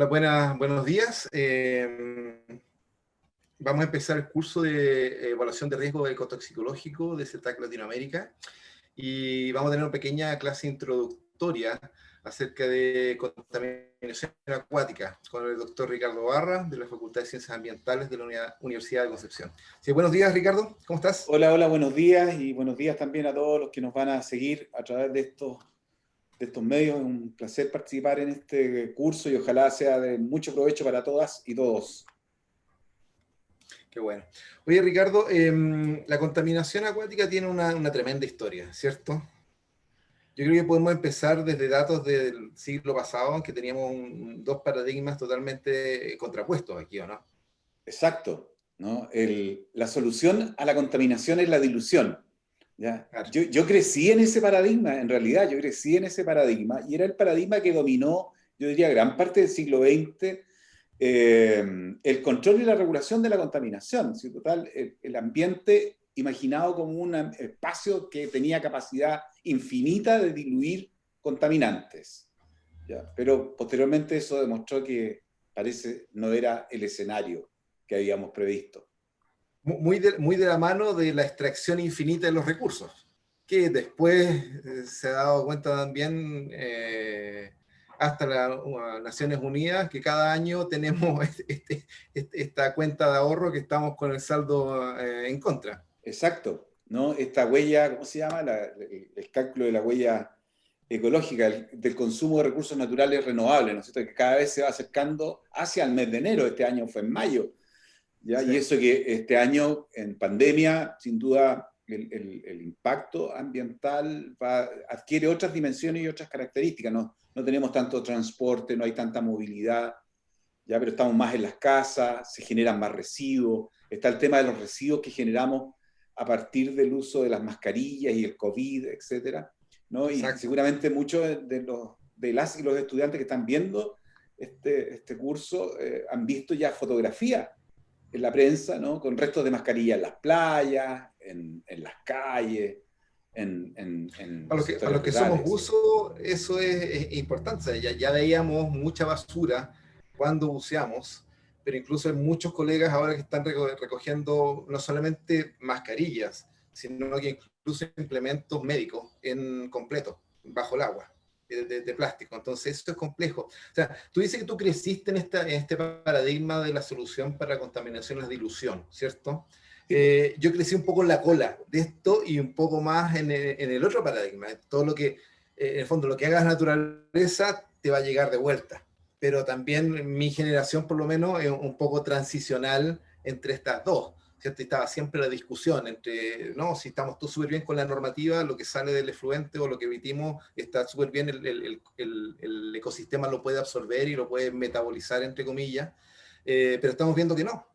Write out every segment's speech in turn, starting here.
Hola, buenos días. Vamos a empezar el curso de evaluación de riesgo ecotoxicológico de CETAC Latinoamérica y vamos a tener una pequeña clase introductoria acerca de contaminación acuática con el doctor Ricardo Barra de la Facultad de Ciencias Ambientales de la Universidad de Concepción. Sí, buenos días, Ricardo, ¿cómo estás? Hola, hola, buenos días y buenos días también a todos los que nos van a seguir a través de estos medios. Es un placer participar en este curso y ojalá sea de mucho provecho para todas y todos. Qué bueno. Oye, Ricardo, la contaminación acuática tiene una tremenda historia, ¿cierto? Yo creo que podemos empezar desde datos del siglo pasado, en que teníamos dos paradigmas totalmente contrapuestos aquí, ¿o no? Exacto, ¿no? La solución a la contaminación es la dilución. ¿Ya? Claro. Yo crecí en ese paradigma, en realidad yo crecí en ese paradigma y era el paradigma que dominó, yo diría, gran parte del siglo XX, el control y la regulación de la contaminación. ¿Sí? Total, el ambiente imaginado como un espacio que tenía capacidad infinita de diluir contaminantes. ¿Ya? Pero posteriormente eso demostró que parece no era el escenario que habíamos previsto. Muy de la mano de la extracción infinita de los recursos, que después se ha dado cuenta también hasta las Naciones Unidas, que cada año tenemos esta cuenta de ahorro que estamos con el saldo en contra. Exacto, ¿no? Esta huella, ¿cómo se llama? El cálculo de la huella ecológica, del consumo de recursos naturales renovables, ¿no es cierto? Que cada vez se va acercando hacia el mes de enero. Este año fue en mayo, ¿ya? Sí. Y eso que este año, en pandemia, sin duda, el impacto ambiental adquiere otras dimensiones y otras características. No tenemos tanto transporte, no hay tanta movilidad, ¿ya? Pero estamos más en las casas, se generan más residuos, está el tema de los residuos que generamos a partir del uso de las mascarillas y el COVID, etcétera, ¿no? Y Exacto. seguramente muchos de las y los estudiantes que están viendo este curso han visto ya fotografías en la prensa, ¿no? Con restos de mascarilla en las playas, en las calles, en los Para sectores los que somos rurales. buzos, eso es importante. O sea, ya veíamos mucha basura cuando buceamos, pero incluso hay muchos colegas ahora que están recogiendo no solamente mascarillas, sino que incluso implementos médicos en completo, bajo el agua, de plástico. Entonces, eso es complejo. O sea, tú dices que tú creciste en este paradigma de la solución para la contaminación, la dilución, ¿cierto? Sí, pues. Yo crecí un poco en la cola de esto y un poco más en el otro paradigma. Todo lo que, en el fondo, lo que hagas naturaleza te va a llegar de vuelta. Pero también mi generación, por lo menos, es un poco transicional entre estas dos. ¿Cierto? Y estaba siempre la discusión entre, no, si estamos todos súper bien con la normativa, lo que sale del efluente o lo que emitimos está súper bien, el ecosistema lo puede absorber y lo puede metabolizar, entre comillas, pero estamos viendo que no,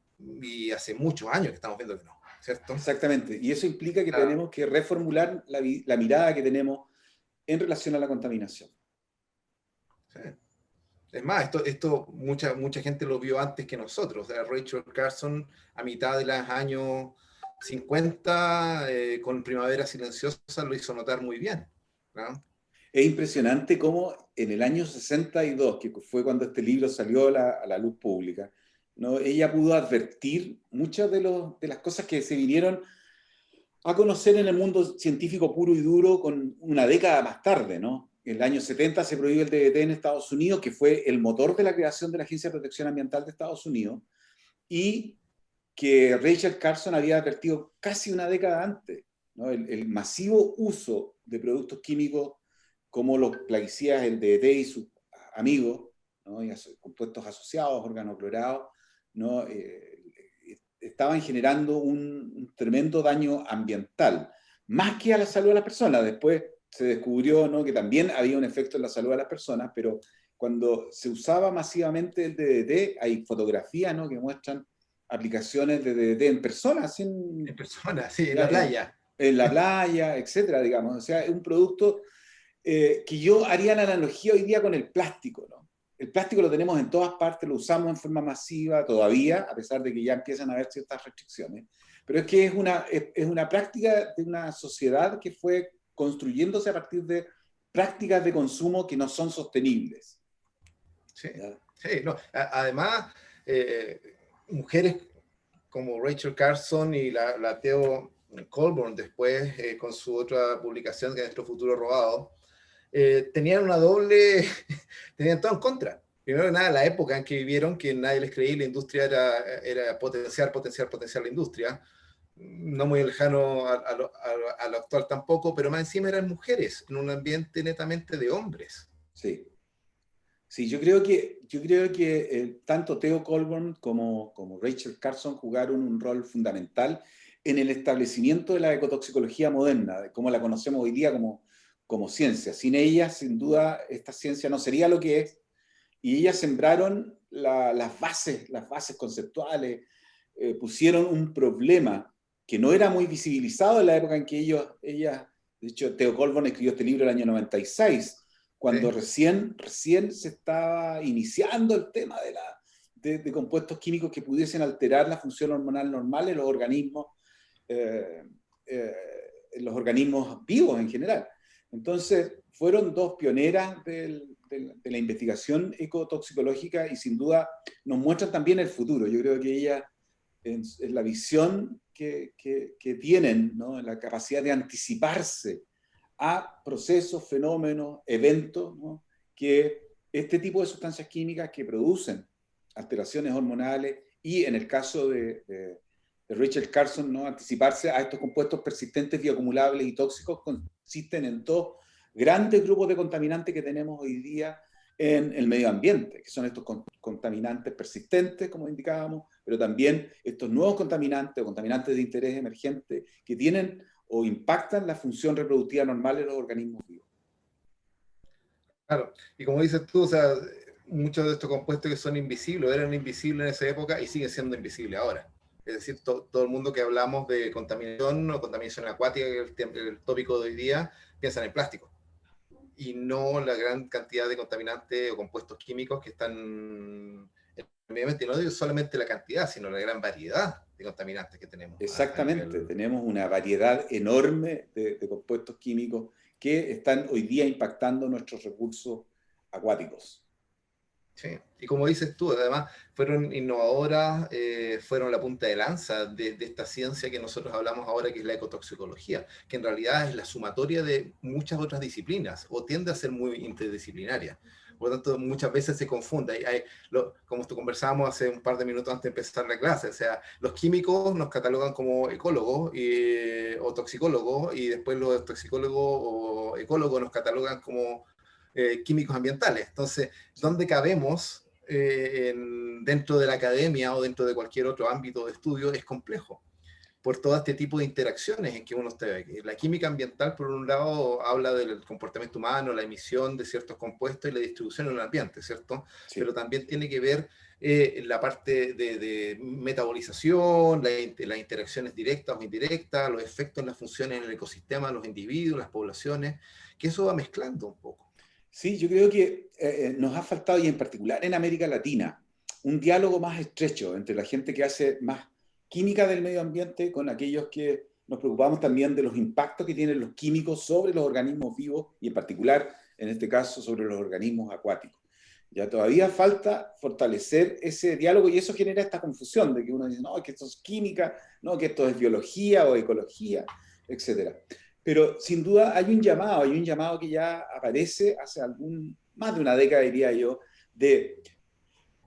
y hace muchos años que estamos viendo que no, ¿cierto? Exactamente. Y eso implica que Ah, tenemos que reformular la mirada que tenemos en relación a la contaminación. sí. Es más, esto mucha gente lo vio antes que nosotros. O sea, Rachel Carson a mitad de los años 50 con Primavera Silenciosa, lo hizo notar muy bien, ¿no? Es impresionante cómo en el año 62, que fue cuando este libro salió a la luz pública, ¿no? Ella pudo advertir muchas de las cosas que se vinieron a conocer en el mundo científico puro y duro con una década más tarde, ¿no? En el año 70 se prohíbe el DDT en Estados Unidos, que fue el motor de la creación de la Agencia de Protección Ambiental de Estados Unidos, y que Rachel Carson había advertido casi una década antes, ¿no? El masivo uso de productos químicos como los plaguicidas, el DDT y sus amigos, ¿no? Y compuestos asociados, organoclorados, ¿no? Estaban generando un tremendo daño ambiental, más que a la salud de las personas. Después se descubrió, ¿no?, que también había un efecto en la salud de las personas, pero cuando se usaba masivamente el DDT, hay fotografías, ¿no?, que muestran aplicaciones de DDT en personas, En persona, sí, en la ya, playa. en la playa, etcétera, digamos. O sea, es un producto que yo haría la analogía hoy día con el plástico, ¿no? El plástico lo tenemos en todas partes, lo usamos en forma masiva todavía, a pesar de que ya empiezan a haber ciertas restricciones. Pero es que es una práctica de una sociedad que fue construyéndose a partir de prácticas de consumo que no son sostenibles. Sí. ¿Ya? Sí, no. Además, mujeres como Rachel Carson y la Theo Colborn después, con su otra publicación que es Nuestro futuro robado, tenían una doble, tenían todo en contra. Primero que nada, la época en que vivieron, que nadie les creía, la industria era potenciar la industria, no muy lejano a lo actual tampoco, pero más encima eran mujeres, en un ambiente netamente de hombres. Sí. Sí, yo creo que tanto Theo Colborn como Rachel Carson jugaron un rol fundamental en el establecimiento de la ecotoxicología moderna, de cómo la conocemos hoy día como ciencia. Sin ellas, sin duda, esta ciencia no sería lo que es. Y ellas sembraron las bases conceptuales, pusieron un problema que no era muy visibilizado en la época en que ellas, de hecho, Theo Colborn escribió este libro en el año 96, cuando ¿Sí? recién se estaba iniciando el tema de compuestos químicos que pudiesen alterar la función hormonal normal eh, eh, en los organismos vivos en general. Entonces, fueron dos pioneras de la investigación ecotoxicológica y sin duda nos muestran también el futuro. Yo creo que ella, en la visión que tienen, ¿no? En la capacidad de anticiparse a procesos, fenómenos, eventos, ¿no? Que este tipo de sustancias químicas que producen alteraciones hormonales y en el caso de Richard Carson, ¿no? Anticiparse a estos compuestos persistentes, bioacumulables y tóxicos consisten en dos grandes grupos de contaminantes que tenemos hoy día en el medio ambiente, que son estos contaminantes persistentes, como indicábamos, pero también estos nuevos contaminantes o contaminantes de interés emergente que tienen o impactan la función reproductiva normal de los organismos vivos. Claro, y como dices tú, o sea, muchos de estos compuestos que son invisibles, eran invisibles en esa época y siguen siendo invisibles ahora. Es decir, todo el mundo que hablamos de contaminación o contaminación acuática, que es el tópico de hoy día, piensan en plástico y no la gran cantidad de contaminantes o compuestos químicos que están en el medio ambiente. No digo solamente la cantidad, sino la gran variedad de contaminantes que tenemos a Exactamente, nivel. tenemos una variedad enorme de compuestos químicos que están hoy día impactando nuestros recursos acuáticos. Sí. Y como dices tú, además fueron innovadoras, fueron la punta de lanza de esta ciencia que nosotros hablamos ahora, que es la ecotoxicología, que en realidad es la sumatoria de muchas otras disciplinas o tiende a ser muy interdisciplinaria. Por lo tanto, muchas veces se confunde. Como conversábamos hace un par de minutos antes de empezar la clase, o sea, los químicos nos catalogan como ecólogos o toxicólogos y después los toxicólogos o ecólogos nos catalogan como químicos ambientales. Entonces, Sí. ¿dónde cabemos dentro de la academia o dentro de cualquier otro ámbito de estudio? Es complejo por todo este tipo de interacciones en que uno está. La química ambiental, por un lado, habla del comportamiento humano, la emisión de ciertos compuestos y la distribución en el ambiente, ¿cierto? Pero Sí. también tiene que ver la parte de metabolización, las interacciones directas o indirectas, los efectos en las funciones en el ecosistema, los individuos, las poblaciones, que eso va mezclando un poco. Sí, yo creo que nos ha faltado, y en particular en América Latina, un diálogo más estrecho entre la gente que hace más química del medio ambiente con aquellos que nos preocupamos también de los impactos que tienen los químicos sobre los organismos vivos y en particular, en este caso, sobre los organismos acuáticos. Ya todavía falta fortalecer ese diálogo y eso genera esta confusión de que uno dice, no, que esto es química, no, que esto es biología o ecología, etcétera. Pero sin duda hay un llamado que ya aparece hace más de una década, diría yo, de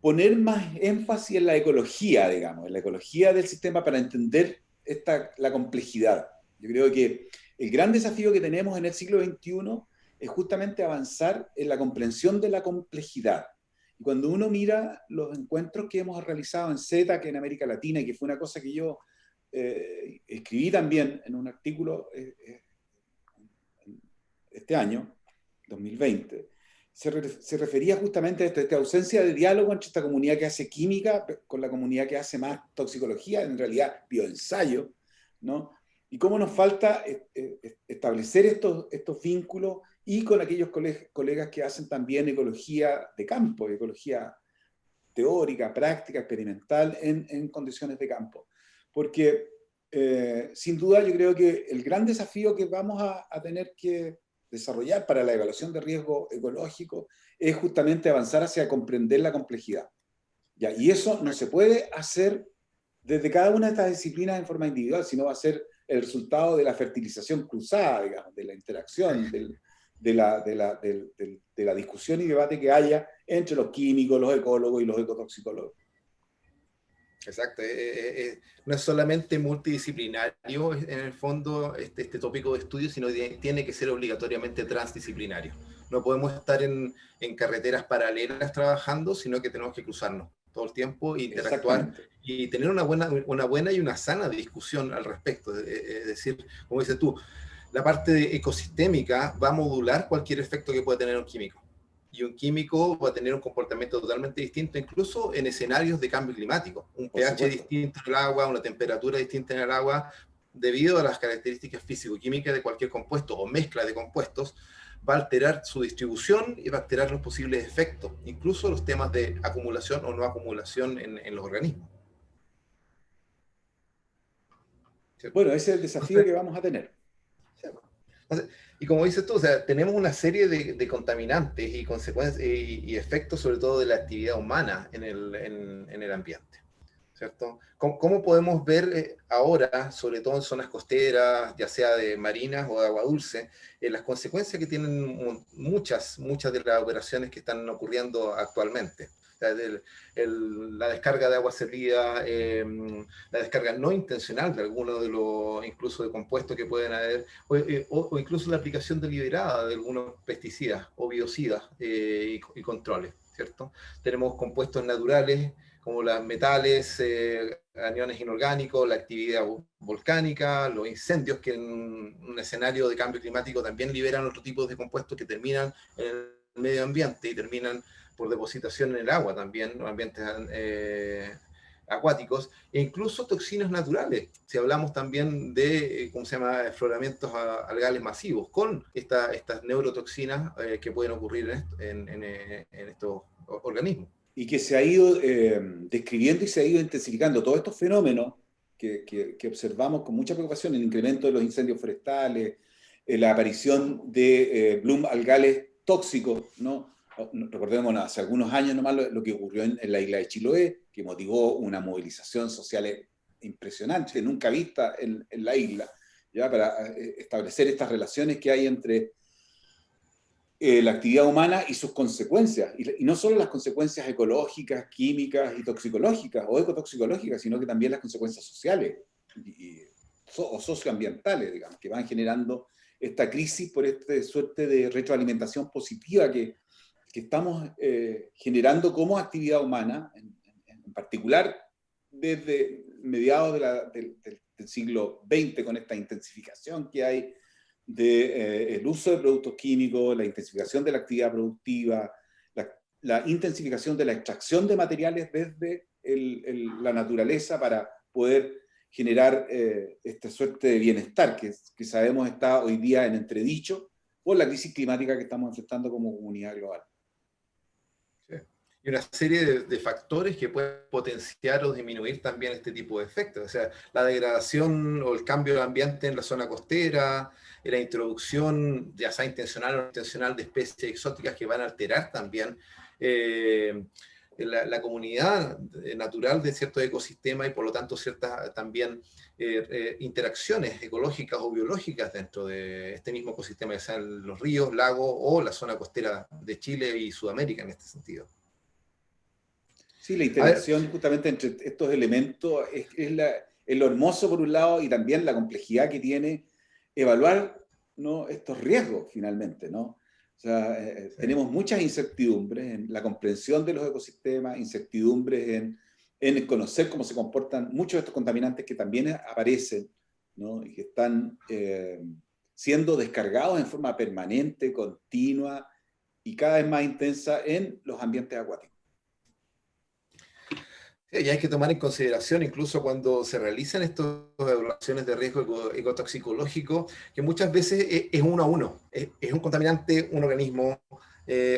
poner más énfasis en la ecología, digamos, en la ecología del sistema para entender la complejidad. Yo creo que el gran desafío que tenemos en el siglo XXI es justamente avanzar en la comprensión de la complejidad. Y cuando uno mira los encuentros que hemos realizado en Z, que en América Latina, y que fue una cosa que yo escribí también en un artículo este año, 2020, se refería justamente a esta ausencia de diálogo entre esta comunidad que hace química con la comunidad que hace más toxicología, en realidad bioensayo, ¿no? Y cómo nos falta establecer estos vínculos y con aquellos colegas que hacen también ecología de campo, ecología teórica, práctica, experimental en condiciones de campo. Porque sin duda yo creo que el gran desafío que vamos a tener que desarrollar para la evaluación de riesgo ecológico es justamente avanzar hacia comprender la complejidad. ¿Ya? Y eso no se puede hacer desde cada una de estas disciplinas en forma individual, sino va a ser el resultado de la fertilización cruzada, digamos, de la interacción, de la discusión y debate que haya entre los químicos, los ecólogos y los ecotoxicólogos. Exacto, no es solamente multidisciplinario en el fondo este tópico de estudio, sino que tiene que ser obligatoriamente transdisciplinario. No podemos estar en carreteras paralelas trabajando, sino que tenemos que cruzarnos todo el tiempo, interactuar y tener una buena y una sana discusión al respecto. Es decir, como dices tú, la parte ecosistémica va a modular cualquier efecto que pueda tener un químico. Y un químico va a tener un comportamiento totalmente distinto, incluso en escenarios de cambio climático. Un pH distinto en el agua, una temperatura distinta en el agua, debido a las características físico-químicas de cualquier compuesto o mezcla de compuestos, va a alterar su distribución y va a alterar los posibles efectos, incluso los temas de acumulación o no acumulación en los organismos. ¿Cierto? Bueno, ese es el desafío que vamos a tener. Y como dices tú, o sea, tenemos una serie de contaminantes y consecuencias y efectos, sobre todo de la actividad humana en el ambiente, ¿cierto? ¿Cómo podemos ver ahora, sobre todo en zonas costeras, ya sea de marinas o de agua dulce, las consecuencias que tienen muchas de las operaciones que están ocurriendo actualmente? O sea, la descarga de agua servida, la descarga no intencional de algunos de los, incluso de compuestos que pueden haber, o incluso la aplicación deliberada de algunos pesticidas o biocidas y controles, ¿cierto? Tenemos compuestos naturales como los metales, aniones inorgánicos, la actividad volcánica, los incendios que en un escenario de cambio climático también liberan otro tipo de compuestos que terminan en el medio ambiente y terminan por depositación en el agua también, los ambientes acuáticos, e incluso toxinas naturales. Si hablamos también de, ¿cómo se llama?, afloramientos algales masivos, con estas neurotoxinas que pueden ocurrir en estos organismos. Y que se ha ido describiendo y se ha ido intensificando. Todos estos fenómenos que observamos con mucha preocupación, el incremento de los incendios forestales, la aparición de bloom algales tóxicos, ¿no? Recordemos hace algunos años nomás lo que ocurrió en la isla de Chiloé, que motivó una movilización social impresionante, nunca vista en la isla, ¿ya? Para establecer estas relaciones que hay entre la actividad humana y sus consecuencias, y no solo las consecuencias ecológicas, químicas y toxicológicas o ecotoxicológicas, sino que también las consecuencias sociales o socioambientales, digamos, que van generando esta crisis por esta suerte de retroalimentación positiva que estamos generando como actividad humana, en particular desde mediados del siglo XX, con esta intensificación que hay del uso de productos químicos, la intensificación de la actividad productiva, la intensificación de la extracción de materiales desde la naturaleza para poder generar esta suerte de bienestar que sabemos está hoy día en entredicho por la crisis climática que estamos enfrentando como comunidad global. Y una serie de factores que pueden potenciar o disminuir también este tipo de efectos. O sea, la degradación o el cambio del ambiente en la zona costera, la introducción, ya sea intencional o no intencional, de especies exóticas que van a alterar también la comunidad natural de ciertos ecosistemas y por lo tanto ciertas también interacciones ecológicas o biológicas dentro de este mismo ecosistema, ya sean los ríos, lagos o la zona costera de Chile y Sudamérica en este sentido. Sí, la interacción justamente entre estos elementos es lo hermoso por un lado y también la complejidad que tiene evaluar, ¿no?, estos riesgos finalmente, ¿no? O sea, sí, tenemos muchas incertidumbres en la comprensión de los ecosistemas, incertidumbres en conocer cómo se comportan muchos de estos contaminantes que también aparecen, ¿no?, y que están siendo descargados en forma permanente, continua y cada vez más intensa en los ambientes acuáticos. Y hay que tomar en consideración, incluso cuando se realizan estas evaluaciones de riesgo ecotoxicológico, que muchas veces es uno a uno. Es un contaminante, un organismo,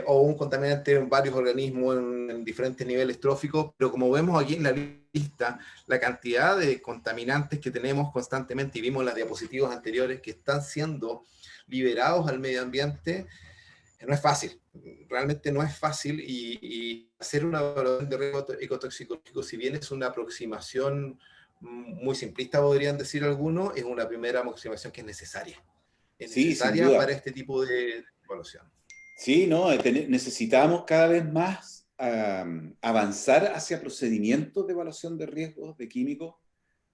o un contaminante en varios organismos en diferentes niveles tróficos, pero como vemos aquí en la lista la cantidad de contaminantes que tenemos constantemente, y vimos las diapositivas anteriores que están siendo liberados al medio ambiente, no es fácil, realmente no es fácil, y hacer una evaluación de riesgo ecotoxicológico, si bien es una aproximación muy simplista, podrían decir algunos, es una primera aproximación que es necesaria. Es Sí, sin necesaria para duda. este tipo de evaluación. Sí, no, necesitamos cada vez más avanzar hacia procedimientos de evaluación de riesgos de químicos,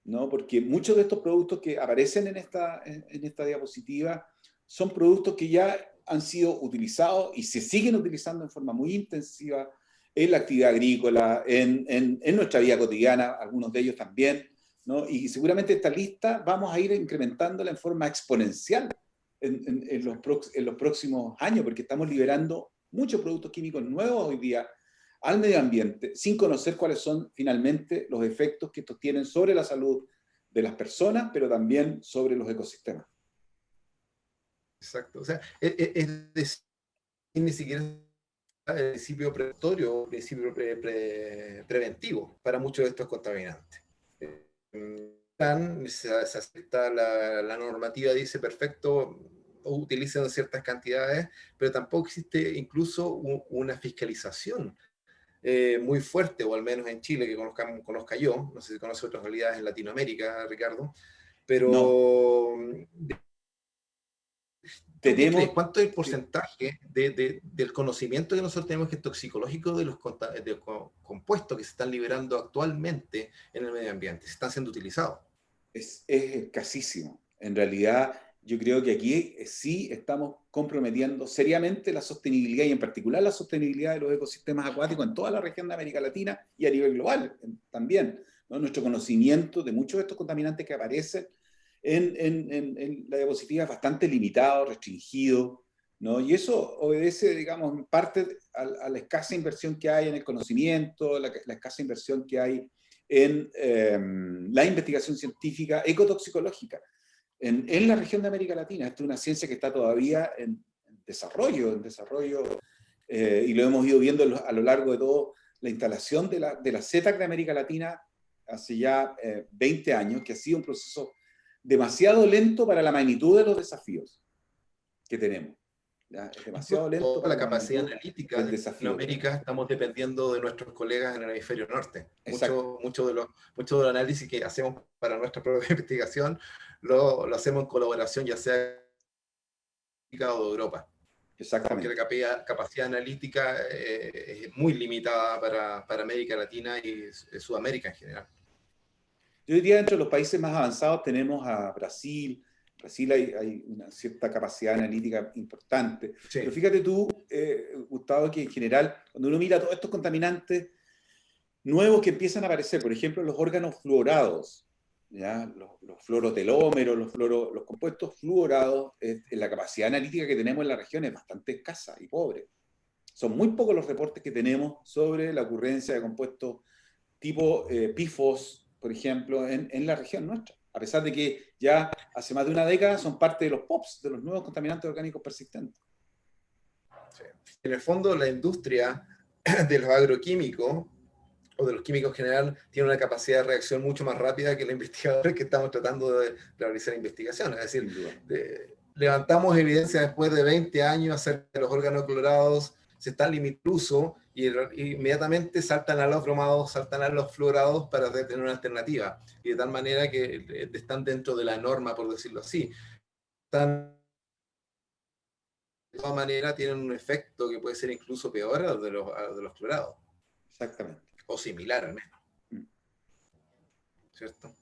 ¿no? Porque muchos de estos productos que aparecen en esta diapositiva son productos que ya han sido utilizados y se siguen utilizando en forma muy intensiva en la actividad agrícola, en nuestra vida cotidiana, algunos de ellos también, ¿no? Y seguramente esta lista vamos a ir incrementándola en forma exponencial en los próximos años, porque estamos liberando muchos productos químicos nuevos hoy día al medio ambiente, sin conocer cuáles son finalmente los efectos que estos tienen sobre la salud de las personas, pero también sobre los ecosistemas. Exacto. O sea, es decir, ni siquiera el principio preventorio o principio preventivo para muchos de estos contaminantes. Se acepta la normativa, dice perfecto, utilizan ciertas cantidades, pero tampoco existe incluso una fiscalización muy fuerte, o al menos en Chile, que conozca yo, no sé si conoce otras realidades en Latinoamérica, Ricardo, No, pero ¿tú qué crees? tenemos ¿Cuánto es el que... porcentaje del conocimiento que nosotros tenemos que es toxicológico de los compuestos que se están liberando actualmente en el medio ambiente? ¿Se están siendo utilizados? Es escasísimo. En realidad, yo creo que aquí sí estamos comprometiendo seriamente la sostenibilidad y en particular la sostenibilidad de los ecosistemas acuáticos en toda la región de América Latina y a nivel global también, ¿no? Nuestro conocimiento de muchos de estos contaminantes que aparecen en la diapositiva es bastante limitado, restringido, ¿no? Y eso obedece, digamos, en parte a la escasa inversión que hay en el conocimiento, la escasa inversión que hay en la investigación científica ecotoxicológica en la región de América Latina. Esta es una ciencia que está todavía en desarrollo y lo hemos ido viendo a lo largo de toda la instalación de la CETAC de América Latina hace ya 20 años, que ha sido un proceso demasiado lento para la magnitud de los desafíos que tenemos. ¿Ya? Es demasiado lento Toda para la la capacidad magnitud analítica del de desafío que tenemos. Latinoamérica estamos dependiendo de nuestros colegas en el hemisferio norte. Exacto, Mucho de los análisis que hacemos para nuestra propia investigación lo hacemos en colaboración, ya sea o de Europa, porque la exactamente. capacidad analítica es muy limitada para América Latina y Sudamérica en general. Yo diría dentro de los países más avanzados tenemos a Brasil. Brasil hay una cierta capacidad analítica importante. Pero Sí. fíjate tú, Gustavo, que en general, cuando uno mira todos estos contaminantes nuevos que empiezan a aparecer, por ejemplo, los órganos fluorados, ¿ya? Los fluorotelómeros, los compuestos fluorados, la capacidad analítica que tenemos en la región es bastante escasa y pobre. Son muy pocos los reportes que tenemos sobre la ocurrencia de compuestos tipo PFOS, por ejemplo, en la región nuestra. A pesar de que ya hace más de una década son parte de los POPs, de los nuevos contaminantes orgánicos persistentes. Sí. En el fondo, la industria de los agroquímicos o de los químicos en general tiene una capacidad de reacción mucho más rápida que los investigadores que estamos tratando de realizar investigaciones. Es decir, Sin duda. levantamos evidencia después de 20 años acerca de los órganos clorados, se están limitando el uso y inmediatamente saltan a los bromados, saltan a los fluorados para tener una alternativa. Y de tal manera que están dentro de la norma, por decirlo así. Están, de todas maneras, tienen un efecto que puede ser incluso peor al de los clorados, Exactamente. o similar al menos, Mm. ¿cierto?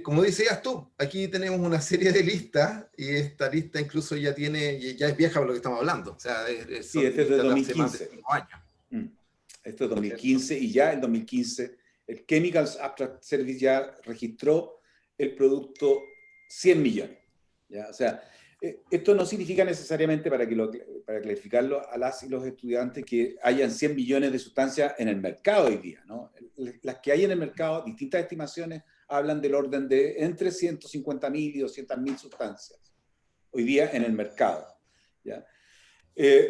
Como decías tú, aquí tenemos una serie de listas y esta lista incluso ya es vieja por lo que estamos hablando. O sea, Sí, son este es de listas de hace más de 2015. 5 años. Mm. Esto es ¿Cierto? 2015 y ya en 2015 el Chemicals Abstract Service ya registró el producto 100 millones. ¿Ya? O sea, esto no significa necesariamente, para clarificarlo a las y los estudiantes, que hayan 100 millones de sustancias en el mercado hoy día, ¿no? Las que hay en el mercado, distintas estimaciones hablan del orden de entre 150.000 y 200.000 sustancias hoy día en el mercado. ¿Ya?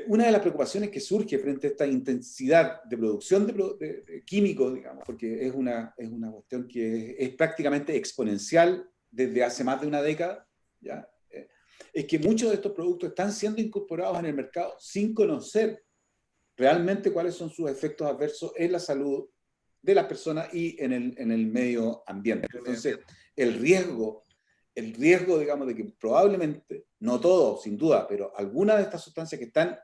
Una de las preocupaciones que surge frente a esta intensidad de producción de químicos, digamos, porque es una cuestión que es prácticamente exponencial desde hace más de una década, ¿ya? Es que muchos de estos productos están siendo incorporados en el mercado sin conocer realmente cuáles son sus efectos adversos en la salud de las personas y en el medio ambiente. Entonces, el riesgo, digamos, de que probablemente, no todo, sin duda, pero algunas de estas sustancias que están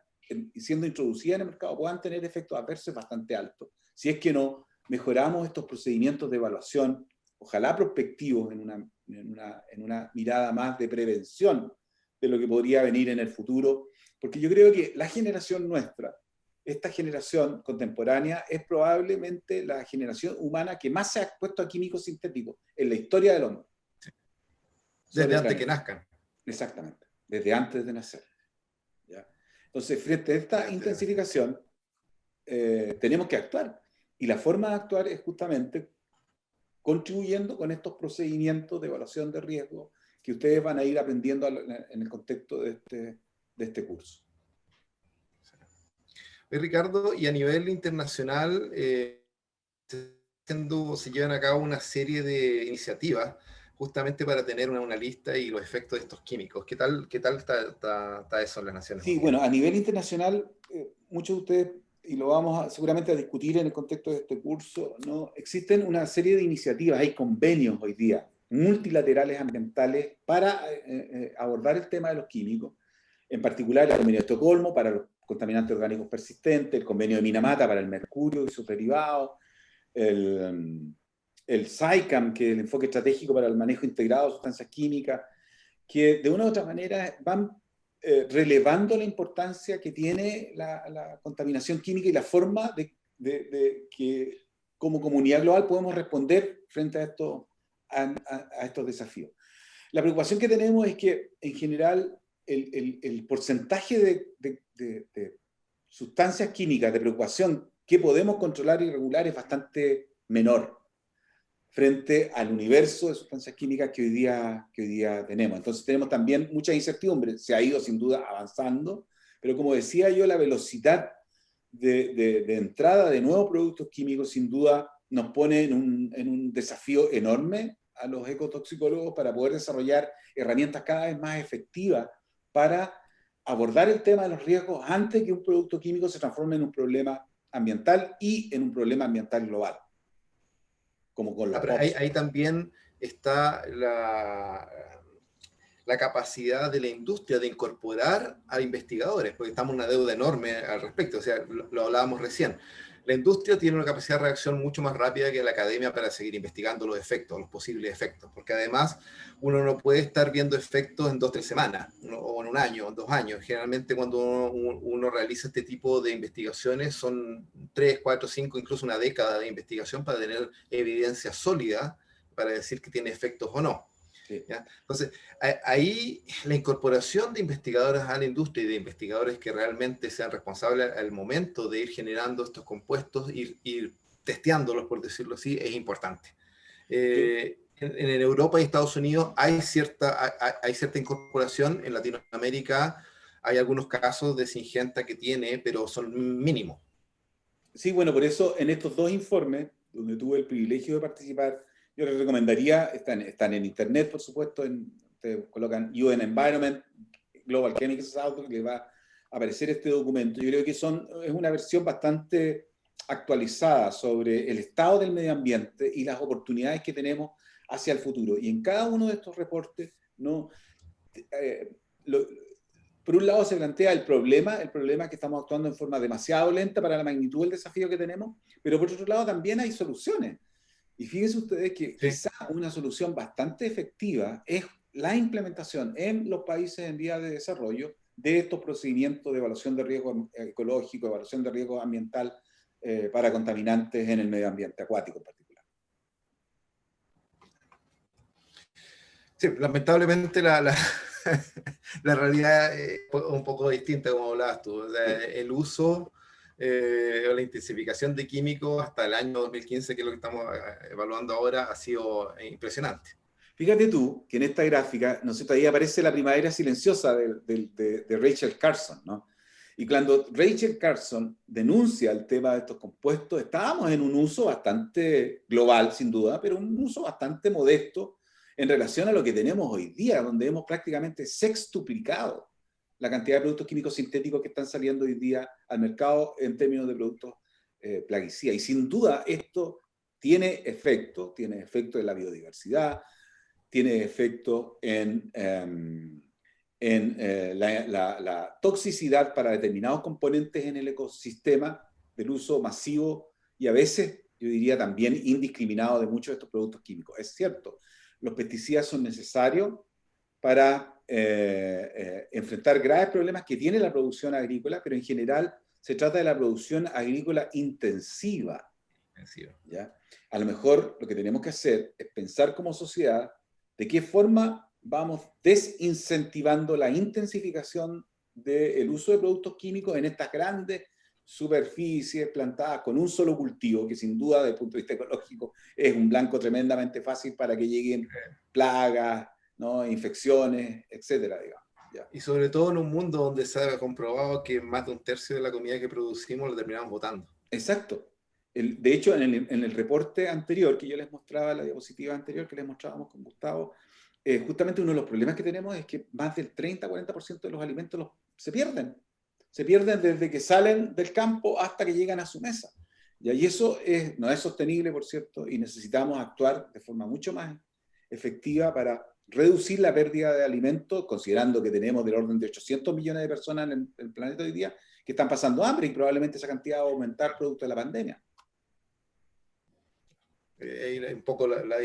siendo introducidas en el mercado puedan tener efectos adversos bastante altos. Si es que no mejoramos estos procedimientos de evaluación, ojalá prospectivos en una mirada más de prevención de lo que podría venir en el futuro, porque yo creo que la generación nuestra, esta generación contemporánea, es probablemente la generación humana que más se ha expuesto a químicos sintéticos en la historia del hombre. Desde antes que nazcan. Exactamente, desde antes de nacer. ¿Ya? Entonces, frente a esta intensificación, tenemos que actuar. Y la forma de actuar es justamente contribuyendo con estos procedimientos de evaluación de riesgo que ustedes van a ir aprendiendo en el contexto de este curso. Ricardo, y a nivel internacional, se llevan a cabo una serie de iniciativas justamente para tener una lista y los efectos de estos químicos. ¿Qué tal está eso en las Naciones Unidas? Sí, bueno, a nivel internacional, muchos de ustedes, y lo vamos seguramente a discutir en el contexto de este curso, ¿no? Existen una serie de iniciativas, hay convenios hoy día, multilaterales ambientales, para abordar el tema de los químicos, en particular el convenio de Estocolmo para los contaminantes orgánicos persistentes, el convenio de Minamata para el mercurio y sus derivados, el SAICAM, que es el enfoque estratégico para el manejo integrado de sustancias químicas, que de una u otra manera van relevando la importancia que tiene la contaminación química y la forma de que como comunidad global podemos responder frente a estos desafíos. La preocupación que tenemos es que en general el porcentaje de sustancias químicas de preocupación que podemos controlar y regular es bastante menor frente al universo de sustancias químicas que hoy día tenemos. Entonces tenemos también mucha incertidumbre. Se ha ido sin duda avanzando, pero como decía yo, la velocidad de entrada de nuevos productos químicos sin duda nos pone en un desafío enorme a los ecotoxicólogos para poder desarrollar herramientas cada vez más efectivas para abordar el tema de los riesgos antes que un producto químico se transforme en un problema ambiental y en un problema ambiental global. Como con los ahí también está la capacidad de la industria de incorporar a investigadores, porque estamos en una deuda enorme al respecto, o sea, lo hablábamos recién. La industria tiene una capacidad de reacción mucho más rápida que la academia para seguir investigando los efectos, los posibles efectos, porque además uno no puede estar viendo efectos en 2 o 3 semanas, o en un año, o en 2 años. Generalmente cuando uno realiza este tipo de investigaciones son 3, 4, 5, incluso una década de investigación para tener evidencia sólida para decir que tiene efectos o no. Sí. ¿Ya? Entonces, ahí la incorporación de investigadores a la industria y de investigadores que realmente sean responsables al momento de ir generando estos compuestos, ir testeándolos, por decirlo así, es importante. En Europa y Estados Unidos hay cierta incorporación. En Latinoamérica hay algunos casos de Syngenta que tiene, pero son mínimos. Sí, bueno, por eso en estos 2 informes, donde tuve el privilegio de participar, yo les recomendaría, están en internet, por supuesto, ustedes colocan UN Environment, Global Chemicals Outlook, les va a aparecer este documento. Yo creo que es una versión bastante actualizada sobre el estado del medio ambiente y las oportunidades que tenemos hacia el futuro. Y en cada uno de estos reportes, ¿no? Por un lado se plantea el problema es que estamos actuando en forma demasiado lenta para la magnitud del desafío que tenemos, pero por otro lado también hay soluciones. Y fíjense ustedes que quizá una solución bastante efectiva es la implementación en los países en vías de desarrollo de estos procedimientos de evaluación de riesgo ecológico, evaluación de riesgo ambiental para contaminantes en el medio ambiente acuático en particular. Sí, lamentablemente la realidad es un poco distinta, como hablabas tú. O sea, el uso o la intensificación de químicos hasta el año 2015, que es lo que estamos evaluando ahora, ha sido impresionante. Fíjate tú que en esta gráfica, ¿no sé? Ahí aparece la primavera silenciosa de Rachel Carson, ¿no? Y cuando Rachel Carson denuncia el tema de estos compuestos, estábamos en un uso bastante global, sin duda, pero un uso bastante modesto en relación a lo que tenemos hoy día, donde hemos prácticamente sextuplicado la cantidad de productos químicos sintéticos que están saliendo hoy día al mercado en términos de productos plaguicidas. Y sin duda esto tiene efecto en la biodiversidad, tiene efecto en la toxicidad para determinados componentes en el ecosistema del uso masivo y a veces, yo diría también indiscriminado de muchos de estos productos químicos. Es cierto, los pesticidas son necesarios para enfrentar graves problemas que tiene la producción agrícola, pero en general se trata de la producción agrícola intensiva. ¿Ya? A lo mejor lo que tenemos que hacer es pensar como sociedad de qué forma vamos desincentivando la intensificación del uso de productos químicos en estas grandes superficies plantadas con un solo cultivo, que sin duda desde el punto de vista ecológico es un blanco tremendamente fácil para que lleguen plagas, ¿no? Infecciones, etcétera, digamos. ¿Ya? Y sobre todo en un mundo donde se ha comprobado que más de un tercio de la comida que producimos lo terminamos botando. Exacto. De hecho, en el reporte anterior que yo les mostraba, la diapositiva anterior que les mostrábamos con Gustavo, justamente uno de los problemas que tenemos es que más del 30-40% de los alimentos se pierden. Se pierden desde que salen del campo hasta que llegan a su mesa. Y eso no es sostenible, por cierto, y necesitamos actuar de forma mucho más efectiva para reducir la pérdida de alimentos, considerando que tenemos del orden de 800 millones de personas en el planeta hoy día que están pasando hambre y probablemente esa cantidad va a aumentar producto de la pandemia. Un poco la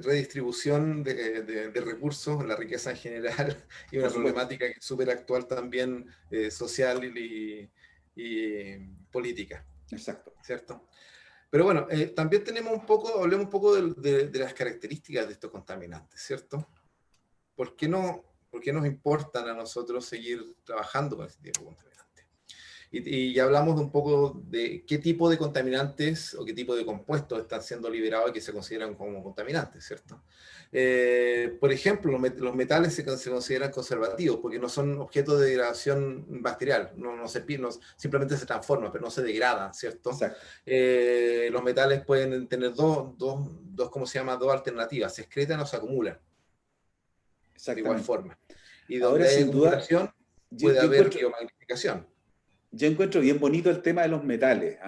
redistribución de recursos, la riqueza en general, y una problemática que es súper actual también, social y política. Exacto. ¿Cierto? Pero bueno, también hablemos un poco de las características de estos contaminantes, ¿cierto? ¿Por qué nos importan a nosotros seguir trabajando con este tipo de contaminantes? Y ya hablamos de un poco de qué tipo de contaminantes o qué tipo de compuestos están siendo liberados y que se consideran como contaminantes, ¿cierto? Por ejemplo, los metales se consideran conservativos porque no son objetos de degradación bacterial, simplemente se transforman, pero no se degradan, ¿cierto? Los metales pueden tener ¿cómo se llama? Dos alternativas, se excretan o se acumulan. De igual forma. Y donde ahora, hay sin acumulación, duda, puede haber biomagnificación. Yo encuentro bien bonito el tema de los metales,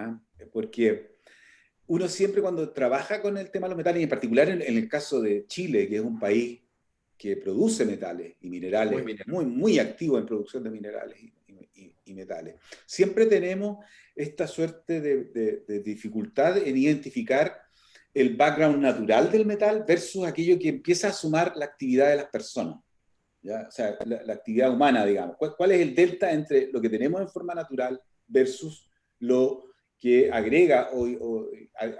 porque uno siempre cuando trabaja con el tema de los metales, y en particular en el caso de Chile, que es un país que produce metales y minerales, muy activo en producción de minerales y metales, siempre tenemos esta suerte de dificultad en identificar el background natural del metal versus aquello que empieza a sumar la actividad de las personas. ¿Ya? O sea, la actividad humana, digamos. ¿Cuál es el delta entre lo que tenemos en forma natural versus lo que agrega o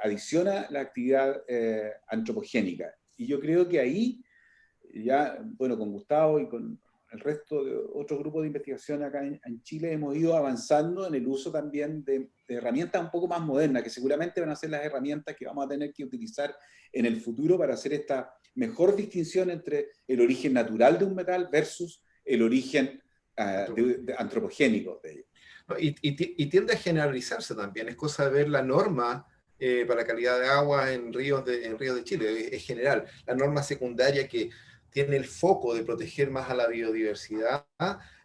adiciona la actividad antropogénica? Y yo creo que ahí, ya, bueno, con Gustavo y con el resto de otros grupos de investigación acá en Chile, hemos ido avanzando en el uso también de herramientas un poco más modernas, que seguramente van a ser las herramientas que vamos a tener que utilizar en el futuro para hacer esta mejor distinción entre el origen natural de un metal versus el origen antropogénico de ello. Y tiende a generalizarse también, es cosa de ver la norma para calidad de agua en ríos de Chile, es general. La norma secundaria que tiene el foco de proteger más a la biodiversidad,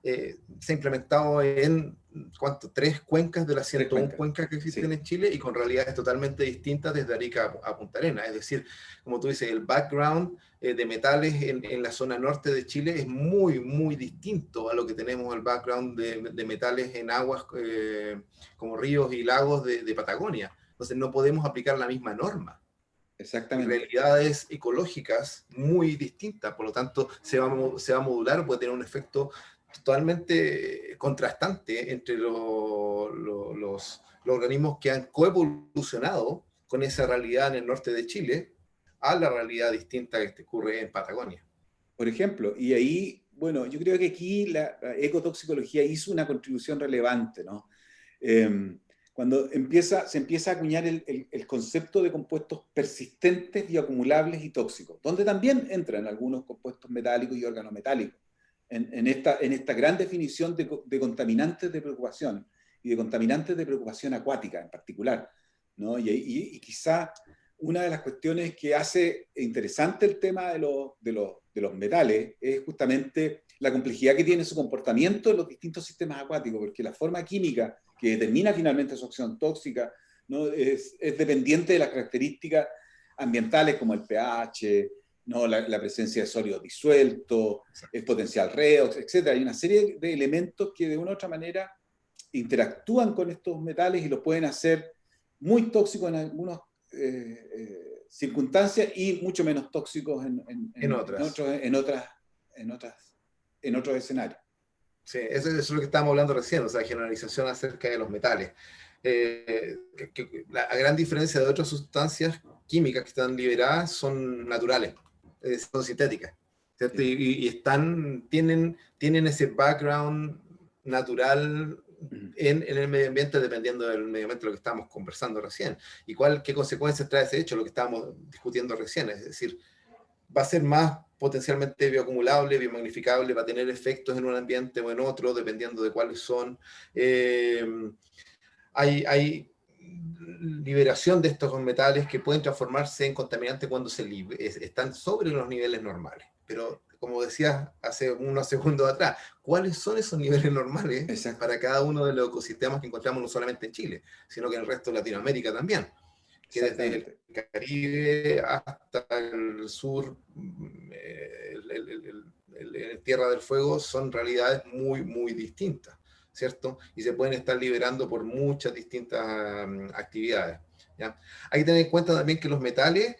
se ha implementado en, ¿cuánto? 3 cuencas de las 101 cuencas que existen en Chile y con realidades totalmente distintas desde Arica a Punta Arenas. Es decir, como tú dices, el background de metales en la zona norte de Chile es muy, muy distinto a lo que tenemos el background de metales en aguas como ríos y lagos de Patagonia. Entonces no podemos aplicar la misma norma. Exactamente. Y realidades ecológicas muy distintas, por lo tanto se va a modular, puede tener un efecto totalmente contrastante entre los organismos que han coevolucionado con esa realidad en el norte de Chile a la realidad distinta que ocurre en Patagonia. Por ejemplo, y ahí, bueno, yo creo que aquí la ecotoxicología hizo una contribución relevante, ¿no? Cuando se empieza a acuñar el concepto de compuestos persistentes, bioacumulables y tóxicos, donde también entran algunos compuestos metálicos y organometálicos, en esta gran definición de contaminantes de preocupación y de contaminantes de preocupación acuática en particular, ¿no? Y quizá una de las cuestiones que hace interesante el tema de los metales es justamente la complejidad que tiene su comportamiento en los distintos sistemas acuáticos, porque la forma química que determina finalmente su acción tóxica, ¿no? es dependiente de las características ambientales como el pH, ¿no? La presencia de sólidos disueltos, el potencial redox, etc. Hay una serie de elementos que de una u otra manera interactúan con estos metales y los pueden hacer muy tóxicos en algunas circunstancias y mucho menos tóxicos En otras. en otros escenarios. Sí, eso es lo que estábamos hablando recién, o sea, generalización acerca de los metales. A gran diferencia de otras sustancias químicas que están liberadas son naturales, son sintéticas, ¿cierto? Sí. Tienen ese background natural en el medio ambiente, dependiendo del medio ambiente de lo que estábamos conversando recién. ¿Y qué consecuencias trae ese hecho, lo que estábamos discutiendo recién? Es decir, va a ser más potencialmente bioacumulable, biomagnificable, va a tener efectos en un ambiente o en otro, dependiendo de cuáles son. Hay liberación de estos metales que pueden transformarse en contaminantes cuando están sobre los niveles normales. Pero, como decías hace unos segundos atrás, ¿cuáles son esos niveles normales? Exacto. Para cada uno de los ecosistemas que encontramos no solamente en Chile, sino que en el resto de Latinoamérica también? Que desde el Caribe hasta el sur, Tierra del Fuego, son realidades muy, muy distintas, ¿cierto? Y se pueden estar liberando por muchas distintas actividades, ¿ya? Hay que tener en cuenta también que los metales